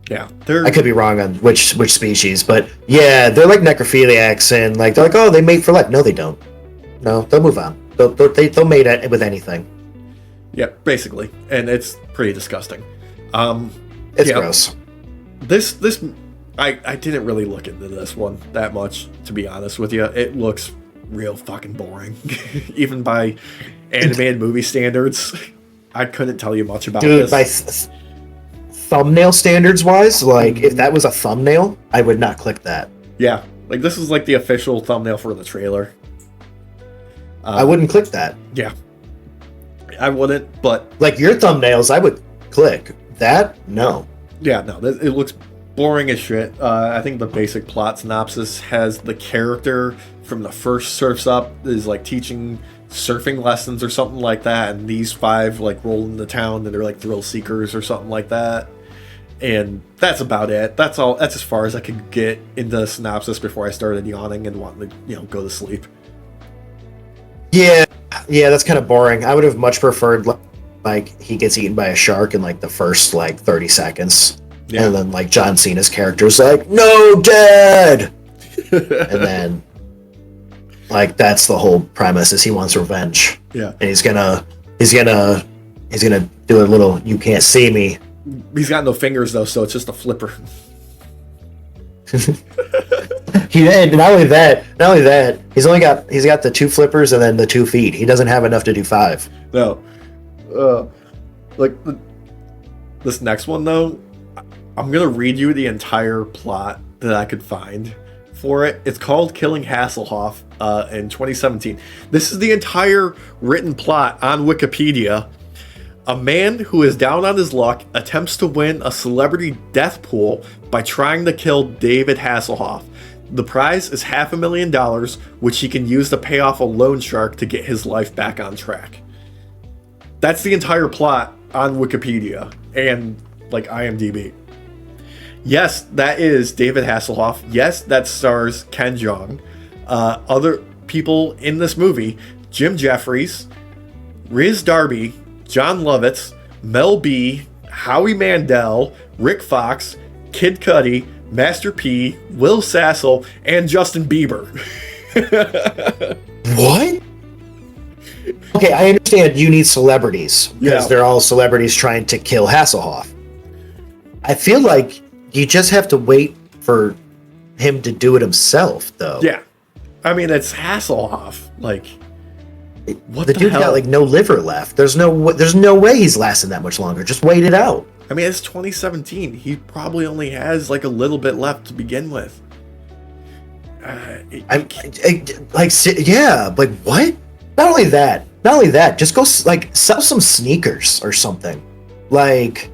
Yeah, I could be wrong on which species, but yeah, they're like necrophiliacs, and they're like, oh, they mate for life. No, they don't. No, they'll move on. They'll mate with anything. Yeah, basically, and it's pretty disgusting. It's gross. This I didn't really look into this one that much, to be honest with you. It looks real fucking boring, even by animated movie standards. I couldn't tell you much about this. By thumbnail standards wise, if that was a thumbnail, I would not click that. Yeah, this is the official thumbnail for the trailer. I wouldn't click that. Yeah, I wouldn't, but your thumbnails, I would click that. No. Yeah, no, it looks boring as shit. I think the basic plot synopsis has the character from the first Surf's Up is teaching surfing lessons or something like that, and these 5 roll into town and they're thrill seekers or something like that. And that's about it. That's all. That's as far as I could get into the synopsis before I started yawning and wanting to, go to sleep. Yeah, that's kind of boring. I would have much preferred he gets eaten by a shark in the first 30 seconds, and then John Cena's character's no, Dad, and then that's the whole premise is he wants revenge. Yeah, and he's gonna do a little "you can't see me." He's got no fingers though, so it's just a flipper. And not only that, he's got the 2 flippers and then the 2 feet. He doesn't have enough to do 5. No, this next one though, I'm gonna read you the entire plot that I could find for it. It's called Killing Hasselhoff in 2017. This is the entire written plot on Wikipedia. A man who is down on his luck attempts to win a celebrity death pool by trying to kill David Hasselhoff. The prize is $500,000, which he can use to pay off a loan shark to get his life back on track. That's the entire plot on Wikipedia and IMDb. Yes, that is David Hasselhoff. Yes, that stars Ken Jeong. Other people in this movie: Jim Jeffries, Riz Darby, John Lovitz, Mel B, Howie Mandel, Rick Fox, Kid Cudi, Master P, Will Sassel, and Justin Bieber. What? Okay, I understand you need celebrities because they're all celebrities trying to kill Hasselhoff. I feel like you just have to wait for him to do it himself, though. Yeah. I mean, it's Hasselhoff. Like, what the dude's hell? got like no liver left. There's no way he's lasting that much longer. Just wait it out. I mean, it's 2017. He probably only has like a little bit left to begin with. Yeah, like what? Not only that, just go like sell some sneakers or something. Like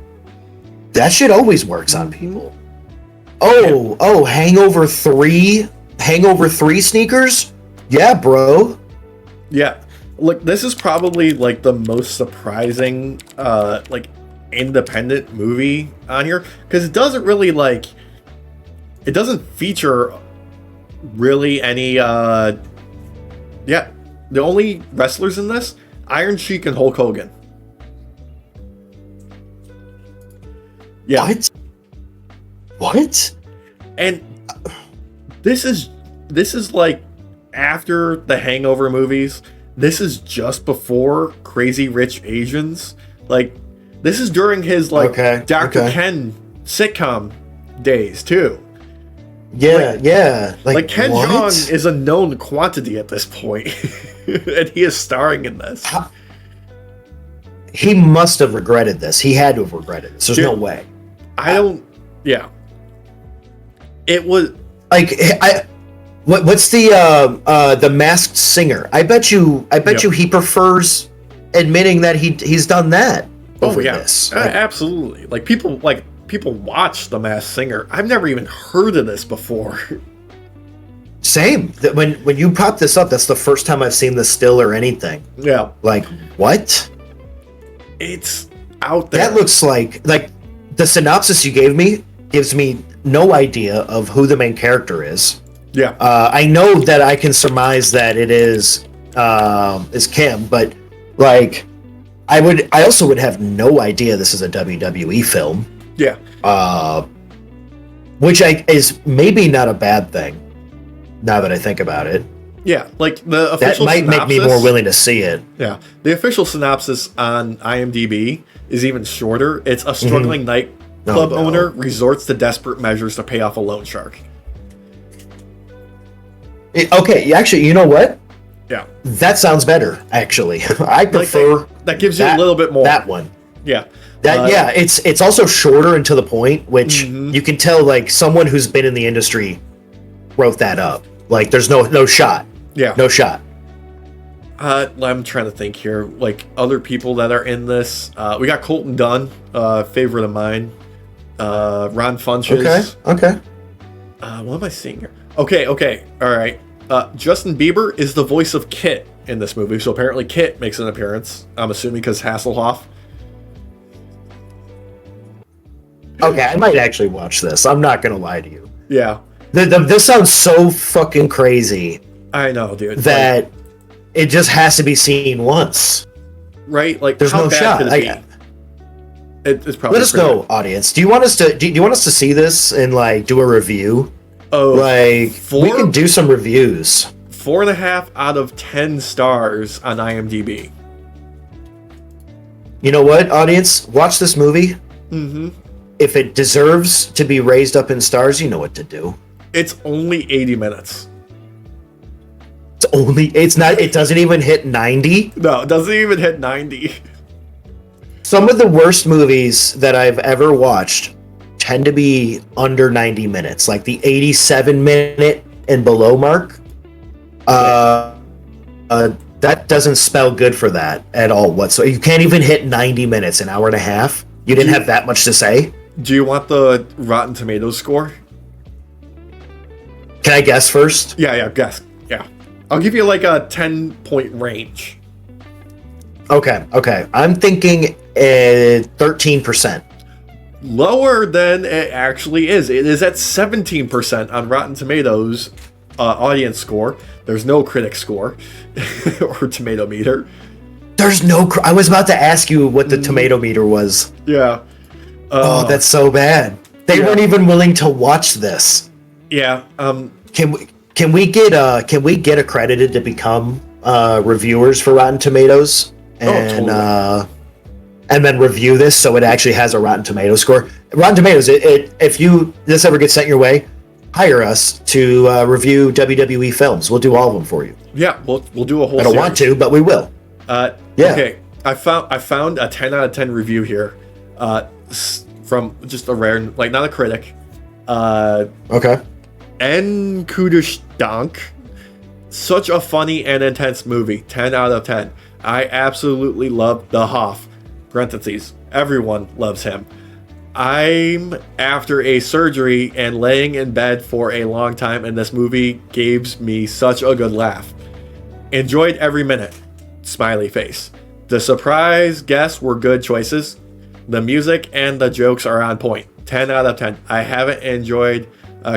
that shit always works on people. Hangover 3 sneakers? Yeah, bro. Yeah. Look, this is probably like the most surprising like independent movie on here because it doesn't really it doesn't feature really any the only wrestlers in this, Iron Sheik and Hulk Hogan. Yeah. What? And this is like after the Hangover movies. This is just before Crazy Rich Asians. Like, this is during his Dr. Ken sitcom days too. Yeah. Like Ken Jeong is a known quantity at this point, and he is starring in this. He must have regretted this. He had to have regretted this. There's no way. Yeah. It was like what's the Masked Singer? I bet you he prefers admitting that he's done that over this. Absolutely. Like people watch The Masked Singer. I've never even heard of this before. Same. When you pop this up, that's the first time I've seen this still or anything. Yeah. Like what? It's out there. That looks like the synopsis you gave me gives me no idea of who the main character is. Yeah. I know that I can surmise that it is Kim, but like I also would have no idea this is a WWE film. Yeah. Which is maybe not a bad thing now that I think about it. Yeah, like the official that might make me more willing to see it. Yeah, the official synopsis on IMDb is even shorter. It's a struggling nightclub owner resorts to desperate measures to pay off a loan shark. Okay, actually, you know what? Yeah, that sounds better. Actually, I prefer that gives you a little bit more. That one. Yeah. It's also shorter and to the point, which you can tell like someone who's been in the industry wrote that up. Like there's no shot. Yeah. No shot. I'm trying to think here. Like other people that are in this. We got Colton Dunn, favorite of mine. Ron Funches. Okay. What am I seeing here? Okay. All right. Justin Bieber is the voice of Kit in this movie. So apparently Kit makes an appearance. I'm assuming because Hasselhoff. Okay, I might actually watch this. I'm not gonna lie to you. Yeah. This sounds so fucking crazy. I know, dude. That it just has to be seen once. Right? Like, there's no shot. It's probably. Let us know, audience. Do you want us to see this and like do a review? Oh, like we can do some reviews. 4.5 out of 10 stars on IMDb. You know what, audience? Watch this movie. Mm-hmm. If it deserves to be raised up in stars, you know what to do. It's only 80 minutes. It doesn't even hit 90. No, it doesn't even hit 90. Some of the worst movies that I've ever watched tend to be under 90 minutes, like the 87-minute and below mark. That doesn't spell good for that at all whatsoever. You can't even hit 90 minutes, an hour and a half. You didn't have that much to say? Do you want the Rotten Tomatoes score? Can I guess first? Yeah, guess. Yeah. I'll give you like a 10-point range. Okay. I'm thinking 13%. Lower than it actually is. It is at 17% on Rotten Tomatoes audience score. There's no critic score or tomato meter. There's no... I was about to ask you what the tomato meter was. Yeah. Oh, that's so bad. They weren't even willing to watch this. Yeah. Can Can we get accredited to become reviewers for Rotten Tomatoes and and then review this so it actually has a Rotten Tomatoes score? Rotten Tomatoes, if this ever gets sent your way, hire us to review WWE films. We'll do all of them for you. Yeah, we'll do a whole. I don't want to, but we will. Yeah. Okay, I found a 10 out of 10 review here, from just a rare, like, not a critic. Okay. En Kudish Dank. Such a funny and intense movie. 10 out of 10. I absolutely love the Hoff. Parentheses. Everyone loves him. I'm after a surgery and laying in bed for a long time, and this movie gives me such a good laugh. Enjoyed every minute. Smiley face. The surprise guests were good choices. The music and the jokes are on point. 10 out of 10. I haven't enjoyed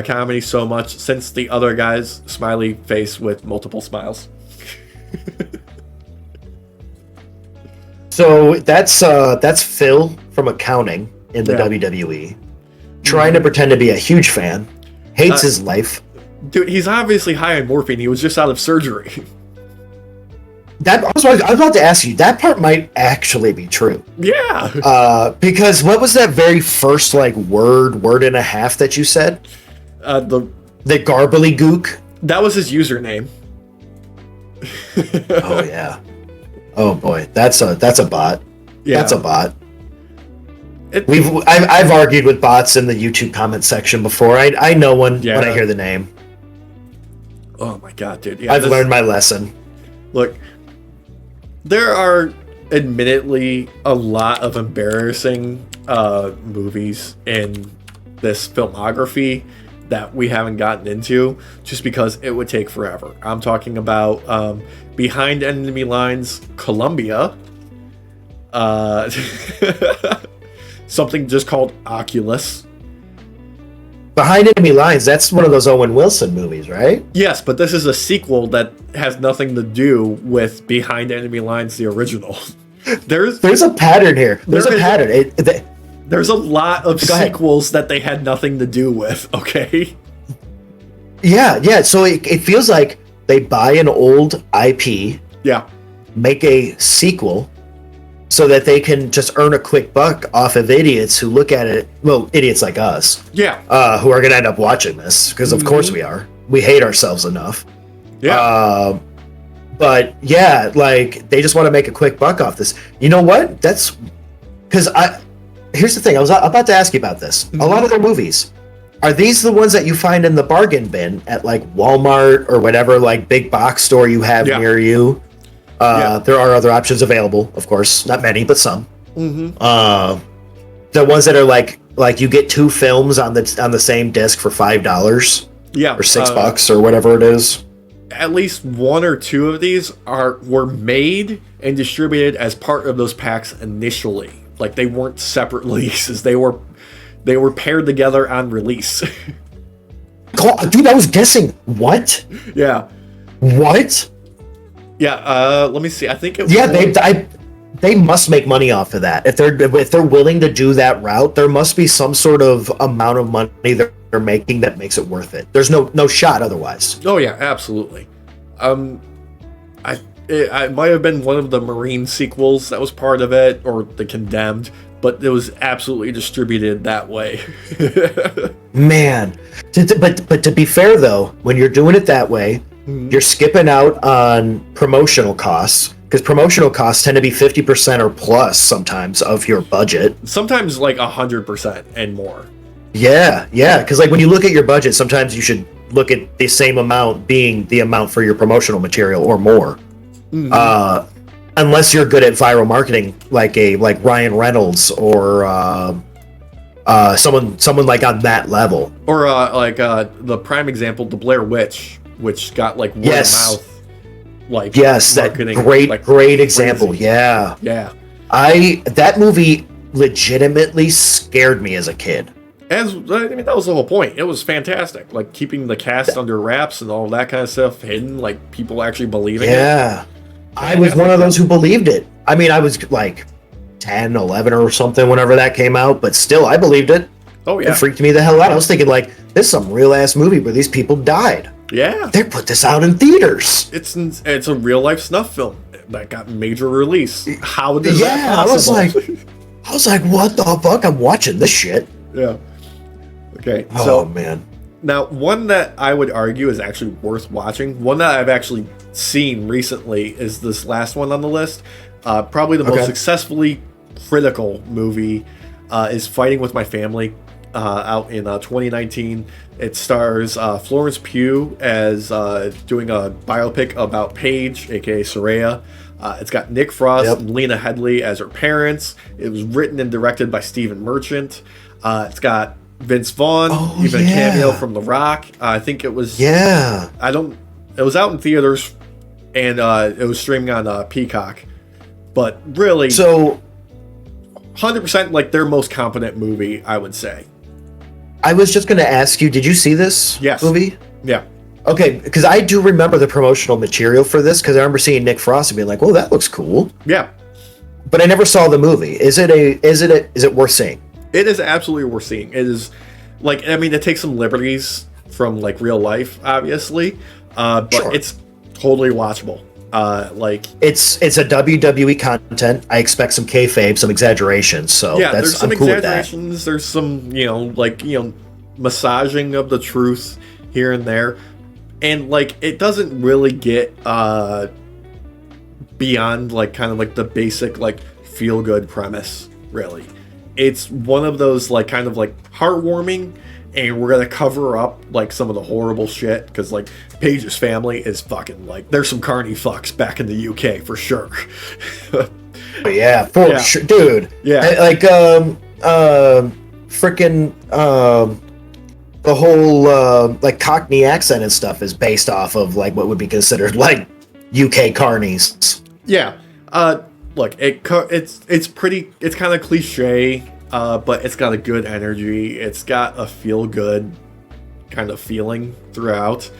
comedy so much since The Other Guys. Smiley face with multiple smiles. So that's Phil from accounting in the WWE, trying to pretend to be a huge fan, hates his life. Dude, he's obviously high on morphine. He was just out of surgery. I was about to ask you, that part might actually be true. Yeah. Because what was that very first word and a half that you said? The garbly gook. That was his username. Oh yeah. Oh boy, that's a bot. Yeah. That's a bot. I've argued with bots in the YouTube comment section before. I know when I hear the name. Oh my god, dude! Yeah, I've learned my lesson. Look, there are admittedly a lot of embarrassing movies in this filmography that we haven't gotten into just because it would take forever. I'm talking about Behind Enemy Lines, Columbia. Something just called Oculus. Behind Enemy Lines, that's one of those Owen Wilson movies, right? Yes, but this is a sequel that has nothing to do with Behind Enemy Lines, the original. There's a pattern here. There's a pattern. There's a lot of sequels that they had nothing to do with, okay? Yeah. So it feels like they buy an old IP, make a sequel, so that they can just earn a quick buck off of idiots who look at it. Well, idiots like us, who are going to end up watching this because, of course, we are. We hate ourselves enough. Yeah. But yeah, they just want to make a quick buck off this. You know what? That's because here's the thing. I was about to ask you about this. Mm-hmm. A lot of their movies, are these the ones that you find in the bargain bin at Walmart or whatever big box store you have near you? There are other options available, of course. Not many, but some. Mm-hmm. The ones that are like you get two films on the same disc for $5, or $6 or whatever it is. At least one or two of these were made and distributed as part of those packs initially. They weren't separate releases. They were paired together on release. Dude, I was guessing. What? Yeah. What? Yeah, let me see. I think it was... Yeah, they must make money off of that. If they're willing to do that route, there must be some sort of amount of money that they're making that makes it worth it. There's no shot otherwise. Oh yeah, absolutely. It might have been one of the Marine sequels that was part of it, or The Condemned, but it was absolutely distributed that way. Man, but to be fair though, when you're doing it that way, you're skipping out on promotional costs, because promotional costs tend to be 50% or plus sometimes of your budget. Sometimes 100% and more. Yeah, because when you look at your budget, sometimes you should look at the same amount being the amount for your promotional material or more. Mm-hmm. Unless you're good at viral marketing, like Ryan Reynolds or someone on that level, or the prime example, the Blair Witch, which got word of mouth, marketing, that great example. Crazy. Yeah. That movie legitimately scared me as a kid. That was the whole point. It was fantastic, keeping the cast under wraps and all that kind of stuff hidden, people actually believing it. Yeah, I was one of those who believed it. I mean, I was 10, 11 or something whenever that came out, but still, I believed it. Oh yeah, it freaked me the hell out. I was thinking this is some real ass movie where these people died. Yeah. They put this out in theaters. It's a real life snuff film that got major release. How is that possible? I was like, what the fuck? I'm watching this shit. Yeah. Okay. Oh man. Now, one that I would argue is actually worth watching, one that I've actually seen recently, is this last one on the list. Probably the most successfully critical movie is Fighting with My Family, out in 2019. It stars Florence Pugh as doing a biopic about Paige, aka Saraya. It's got Nick Frost and Lena Headey as her parents. It was written and directed by Stephen Merchant. It's got Vince Vaughn, even a cameo from The Rock. I think it was. Yeah. It was out in theaters, and it was streaming on Peacock. But really, so 100% like their most competent movie, I would say. I was just going to ask you, did you see this movie? Yeah. Okay, because I do remember the promotional material for this, because I remember seeing Nick Frost and being like, "Oh, that looks cool." Yeah. But I never saw the movie. Is it worth seeing? It is absolutely worth seeing. It is, like, I mean, it takes some liberties from like real life, obviously, but it's totally watchable. Like it's a WWE content. I expect some kayfabe, some exaggerations. So yeah, there's some exaggerations. There's some massaging of the truth here and there, and like it doesn't really get beyond like kind of like the basic like feel good premise. Really, it's one of those like kind of like heartwarming. And we're gonna cover up like some of the horrible shit because like Paige's family is fucking like there's some carny fucks back in the UK for sure. Yeah, for sure, dude. Yeah, like freaking the whole like Cockney accent and stuff is based off of like what would be considered like UK carnies. Yeah, look, it's pretty. It's kind of cliche. But it's got a good energy. It's got a feel-good kind of feeling throughout.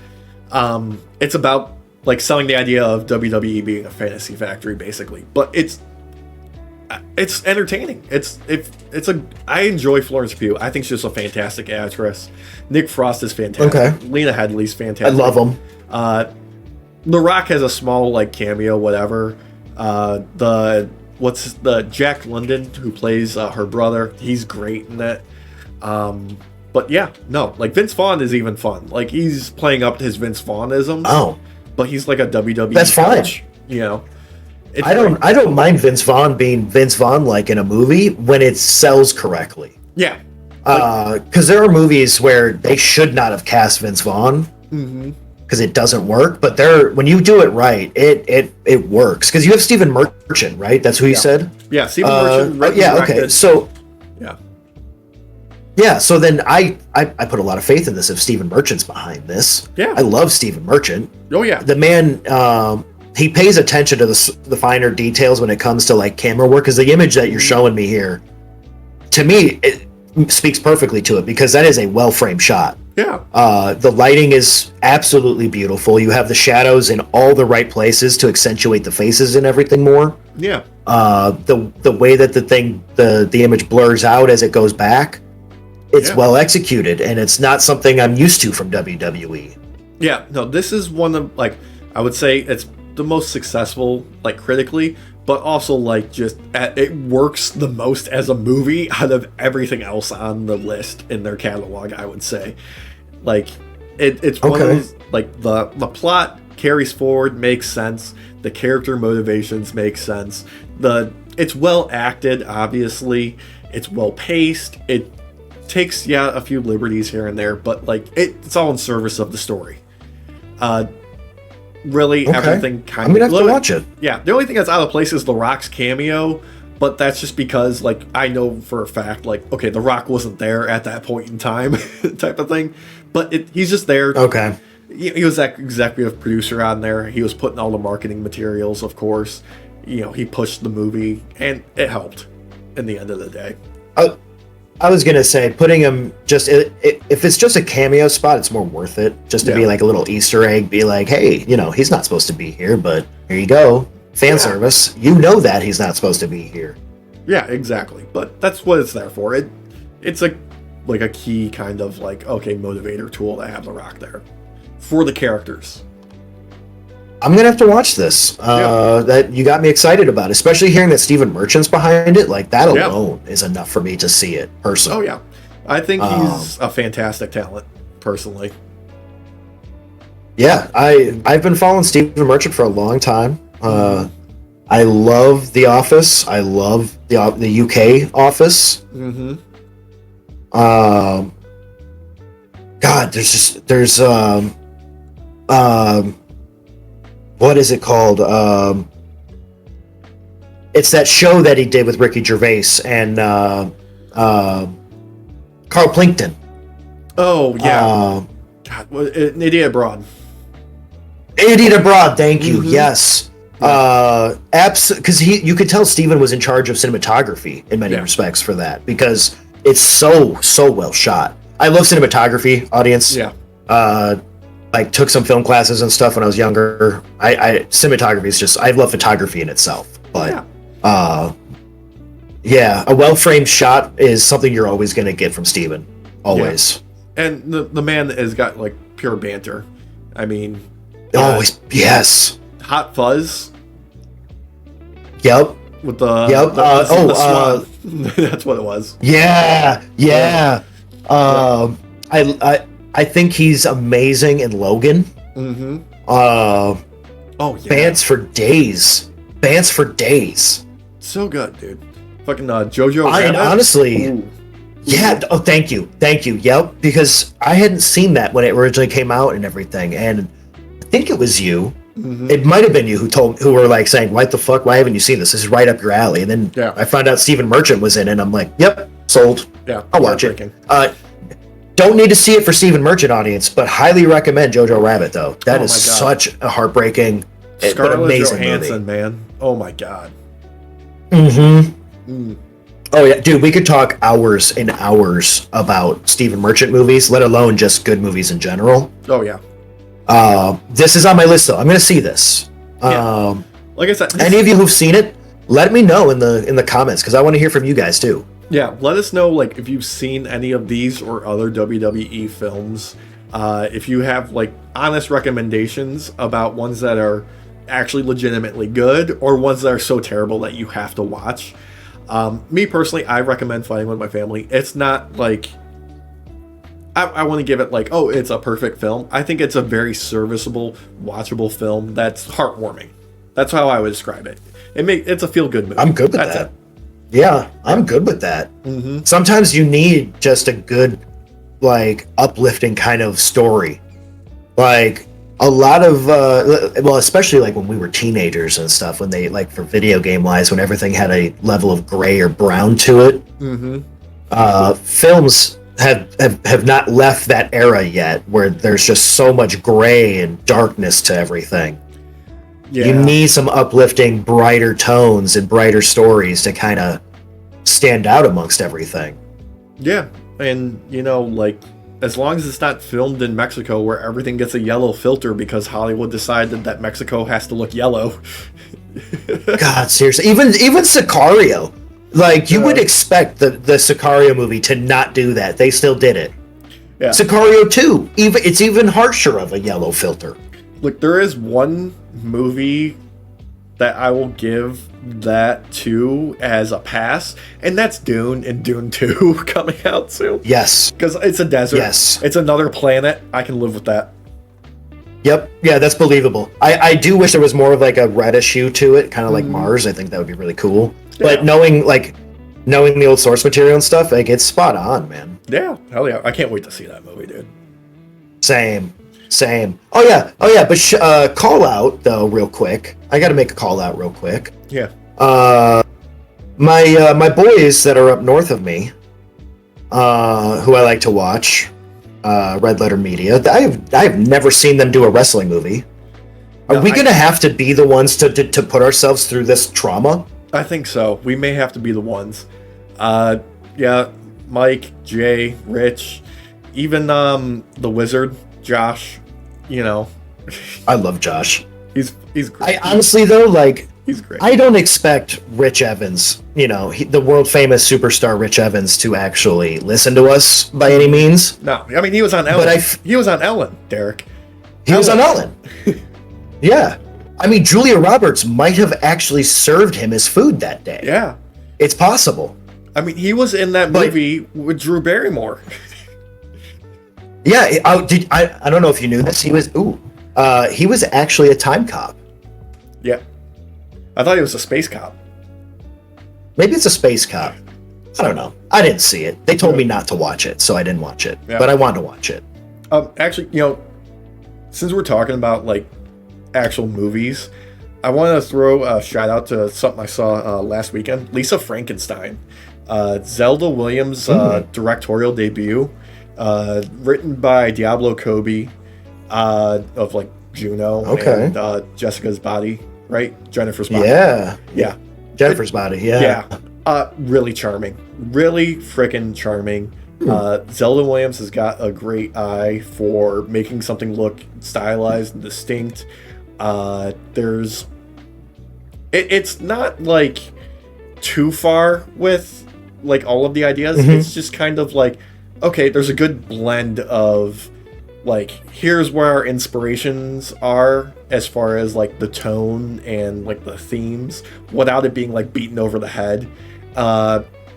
It's about like selling the idea of WWE being a fantasy factory, basically. But it's entertaining. I enjoy Florence Pugh. I think she's a fantastic actress. Nick Frost is fantastic. Okay. Lena Headey's fantastic. I love him. The Rock has a small like cameo, whatever. What's the Jack London who plays her brother? He's great in that. But yeah, no, like Vince Vaughn is even fun. Like he's playing up his Vince Vaughnisms. Oh, but he's like a WWE. That's coach, fine. You know, I don't mind Vince Vaughn being Vince Vaughn like in a movie when it sells correctly. Yeah. Because there are movies where they should not have cast Vince Vaughn. Mm-hmm. Because it doesn't work, but when you do it right, it works. Because you have Stephen Merchant, right? That's who you said. Yeah, Stephen Merchant. Okay. So So then I put a lot of faith in this. If Stephen Merchant's behind this, I love Stephen Merchant. Oh yeah, the man. He pays attention to the finer details when it comes to like camera work. Because the image that you're showing me here, to me, it speaks perfectly to it. Because that is a well-framed shot. Yeah. The lighting is absolutely beautiful. You have the shadows in all the right places to accentuate the faces and everything more. Yeah. The way that the image blurs out as it goes back, it's well executed, and it's not something I'm used to from WWE. Yeah. No, this is one of like I would say it's the most successful like critically, but also like just it works the most as a movie out of everything else on the list in their catalog. I would say. Like it's one of those, like the plot carries forward, makes sense, the character motivations make sense, it's well acted, obviously, it's well paced, it takes a few liberties here and there, but like it's all in service of the story. Really everything kind I'm gonna have to watch it. Yeah, the only thing that's out of place is The Rock's cameo. But that's just because, like, I know for a fact, like, okay, The Rock wasn't there at that point in time, type of thing. But he's just there. Okay. He was that executive producer on there. He was putting all the marketing materials, of course. You know, he pushed the movie, and it helped in the end of the day. I was gonna say, putting him if it's just a cameo spot, it's more worth it. Just to be like a little Easter egg, be like, hey, he's not supposed to be here, but here you go. Fan service, you that he's not supposed to be here. Yeah, exactly. But that's what it's there for. It's like a key kind of like motivator tool to have The Rock there. for the characters. I'm gonna have to watch this. That you got me excited about, especially hearing that Stephen Merchant's behind it. Like that alone is enough for me to see it personally. Oh yeah, I think he's a fantastic talent, personally. Yeah, I've been following Stephen Merchant for a long time. I love The Office. I love the UK Office. Mm-hmm. God, there's what is it called? It's that show that he did with Ricky Gervais and Carl Plinkton. Oh yeah. God, an Idiot Abroad. Idiot Abroad, thank you. Yes. Because you could tell Steven was in charge of cinematography in many respects for that, because it's so well shot. I love cinematography, audience. Yeah. Like took some film classes and stuff when I was younger. Cinematography is just, I love photography in itself, but a well-framed shot is something you're always going to get from Steven. Always. Yeah. And the man has got like pure banter. I mean, always. Yes. Hot Fuzz. Yep. With the swan. That's what it was. Yeah. I think he's amazing in Logan. Mm-hmm. Bants for days. So good, dude. Fucking Jojo Rabbit. And honestly, yeah. Oh, thank you. Yep. Because I hadn't seen that when it originally came out and everything, and I think it was you. Mm-hmm. It might have been you who were like saying, "What the fuck? Why haven't you seen this? This is right up your alley." And then I found out Stephen Merchant was in it, and I'm like, "Yep, sold. Yeah, I'll watch it." Don't need to see it for Stephen Merchant, audience, but highly recommend Jojo Rabbit, though. That is such a heartbreaking, but amazing Johansson, movie. Man. Oh my god. Mm-hmm. Oh yeah, dude, we could talk hours and hours about Stephen Merchant movies, let alone just good movies in general. Oh yeah. This is on my list, though. I'm going to see this. Like I said, any of you who've seen it, let me know in the comments, because I want to hear from you guys too. Yeah, let us know like if you've seen any of these or other WWE films. If you have like honest recommendations about ones that are actually legitimately good or ones that are so terrible that you have to watch. Me personally, I recommend Fighting With My Family. It's not like I want to give it like, oh, it's a perfect film. I think it's a very serviceable, watchable film that's heartwarming. That's how I would describe it. It's a feel-good movie. I'm good with that. Yeah, I'm good with that. Mm-hmm. Sometimes you need just a good, like, uplifting kind of story. Like, a lot of, especially like when we were teenagers and stuff, when they, like, for video game wise, when everything had a level of gray or brown to it, films have not left that era yet, where there's just so much gray and darkness to everything. Yeah. You need some uplifting, brighter tones and brighter stories to kind of stand out amongst everything. Yeah, and like, as long as it's not filmed in Mexico where everything gets a yellow filter because Hollywood decided that Mexico has to look yellow. God, seriously. Even Sicario. Like, you would expect the Sicario movie to not do that. They still did it. Yeah. Sicario 2, it's even harsher of a yellow filter. Look, there is one movie that I will give that to as a pass, and that's Dune and Dune 2 coming out soon. Yes. Because it's a desert. Yes. It's another planet. I can live with that. Yep. Yeah, that's believable. I do wish there was more of like a reddish hue to it, kind of like Mars. I think that would be really cool. Yeah. But knowing the old source material and stuff, like, it's spot on, man. Yeah. Hell yeah. I can't wait to see that movie, dude. Same. Oh yeah. But call out though, real quick. I got to make a call out real quick. Yeah. My boys that are up north of me, who I like to watch, Red Letter Media. I've never seen them do a wrestling movie. Are we gonna have to be the ones to put ourselves through this trauma? I think so. We may have to be the ones. Yeah. Mike, Jay, Rich, even the Wizard. Josh, I love Josh. He's great. I honestly though, like, he's great. I don't expect Rich Evans, the world famous superstar Rich Evans, to actually listen to us by any means. No, I mean, he was on Ellen. He was on Ellen, Derek. He was on Ellen. Yeah. I mean, Julia Roberts might have actually served him his food that day. Yeah. It's possible. I mean, he was in that movie with Drew Barrymore. Yeah. I don't know if you knew this. He was actually a time cop. Yeah. I thought he was a space cop. Maybe it's a space cop. I don't know. I didn't see it. They told me not to watch it, so I didn't watch it. Yeah. But I wanted to watch it. Actually, since we're talking about like actual movies, I want to throw a shout out to something I saw last weekend. Lisa Frankenstein, Zelda Williams' directorial debut, written by Diablo Kobe of like Juno and Jessica's Body, right? Jennifer's Body. Yeah. Jennifer's Body. Yeah. Really charming. Really freaking charming. Zelda Williams has got a great eye for making something look stylized and distinct. It's not like too far with like all of the ideas. It's just kind of like, okay, there's a good blend of like, here's where our inspirations are as far as like the tone and like the themes without it being like beaten over the head.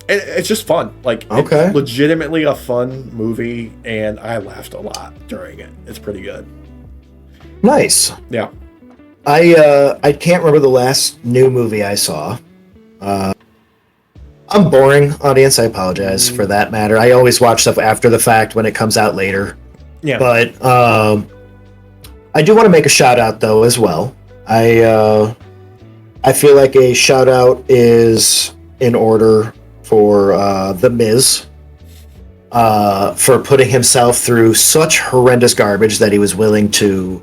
It's just fun. Like, it's legitimately a fun movie, and I laughed a lot during it. It's pretty good. Nice. Yeah. I can't remember the last new movie I saw. I'm boring, audience. I apologize for that matter. I always watch stuff after the fact when it comes out later. Yeah. But I do want to make a shout out though as well. I feel like a shout out is in order for The Miz for putting himself through such horrendous garbage that he was willing to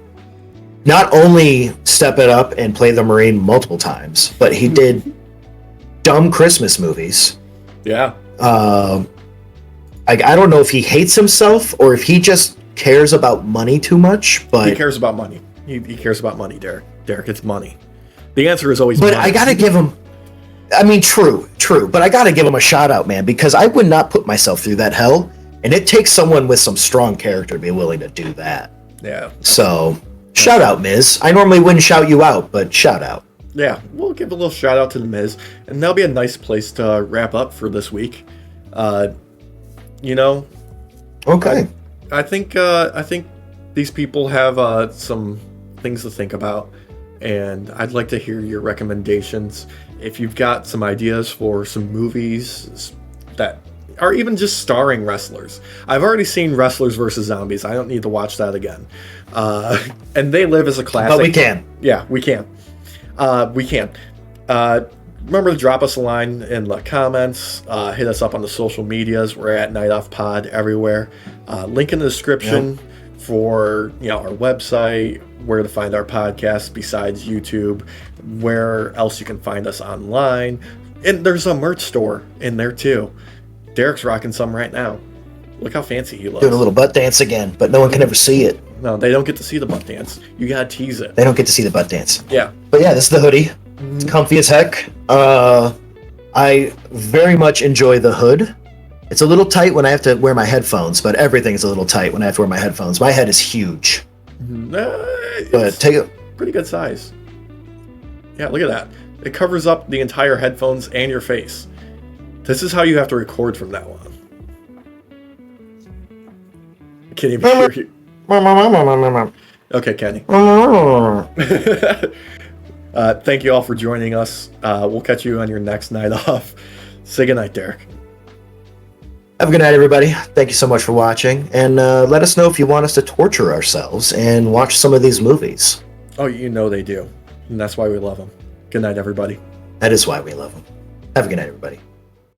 not only step it up and play the Marine multiple times, but he did dumb Christmas movies. Yeah. I don't know if he hates himself or if he just cares about money too much, but he cares about money. He cares about money, Derek. Derek, it's money. The answer is always but money. I gotta give him, I mean, true, but I gotta give him a shout out, man, because I would not put myself through that hell, and it takes someone with some strong character to be willing to do that. Yeah. So, shout out, Miz. I normally wouldn't shout you out, but shout out. Yeah, we'll give a little shout out to The Miz, and that'll be a nice place to wrap up for this week. Okay. I think these people have some things to think about, and I'd like to hear your recommendations. If you've got some ideas for some movies that are even just starring wrestlers. I've already seen Wrestlers vs. Zombies. I don't need to watch that again. And they live as a classic. But we can. Yeah, we can. We can. Remember to drop us a line in the comments. Hit us up on the social medias. We're at Nightoff Pod everywhere. Link in the description for our website, where to find our podcast besides YouTube, where else you can find us online. And there's a merch store in there too. Derek's rocking some right now. Look how fancy he looks. Doing a little butt dance again, but no one can ever see it. No, they don't get to see the butt dance. You gotta tease it. They don't get to see the butt dance. Yeah. But yeah, this is the hoodie. It's comfy as heck. I very much enjoy the hood. It's a little tight when I have to wear my headphones, but everything's a little tight when I have to wear my headphones. My head is huge. But take it. Pretty good size. Yeah, look at that. It covers up the entire headphones and your face. This is how you have to record from now on. I can't even hear you. Okay, Kenny. Thank you all for joining us. We'll catch you on your next night off. Say goodnight, Derek. Have a good night, everybody. Thank you so much for watching. And let us know if you want us to torture ourselves and watch some of these movies. Oh, you know they do. And that's why we love them. Good night, everybody. That is why we love them. Have a good night, everybody.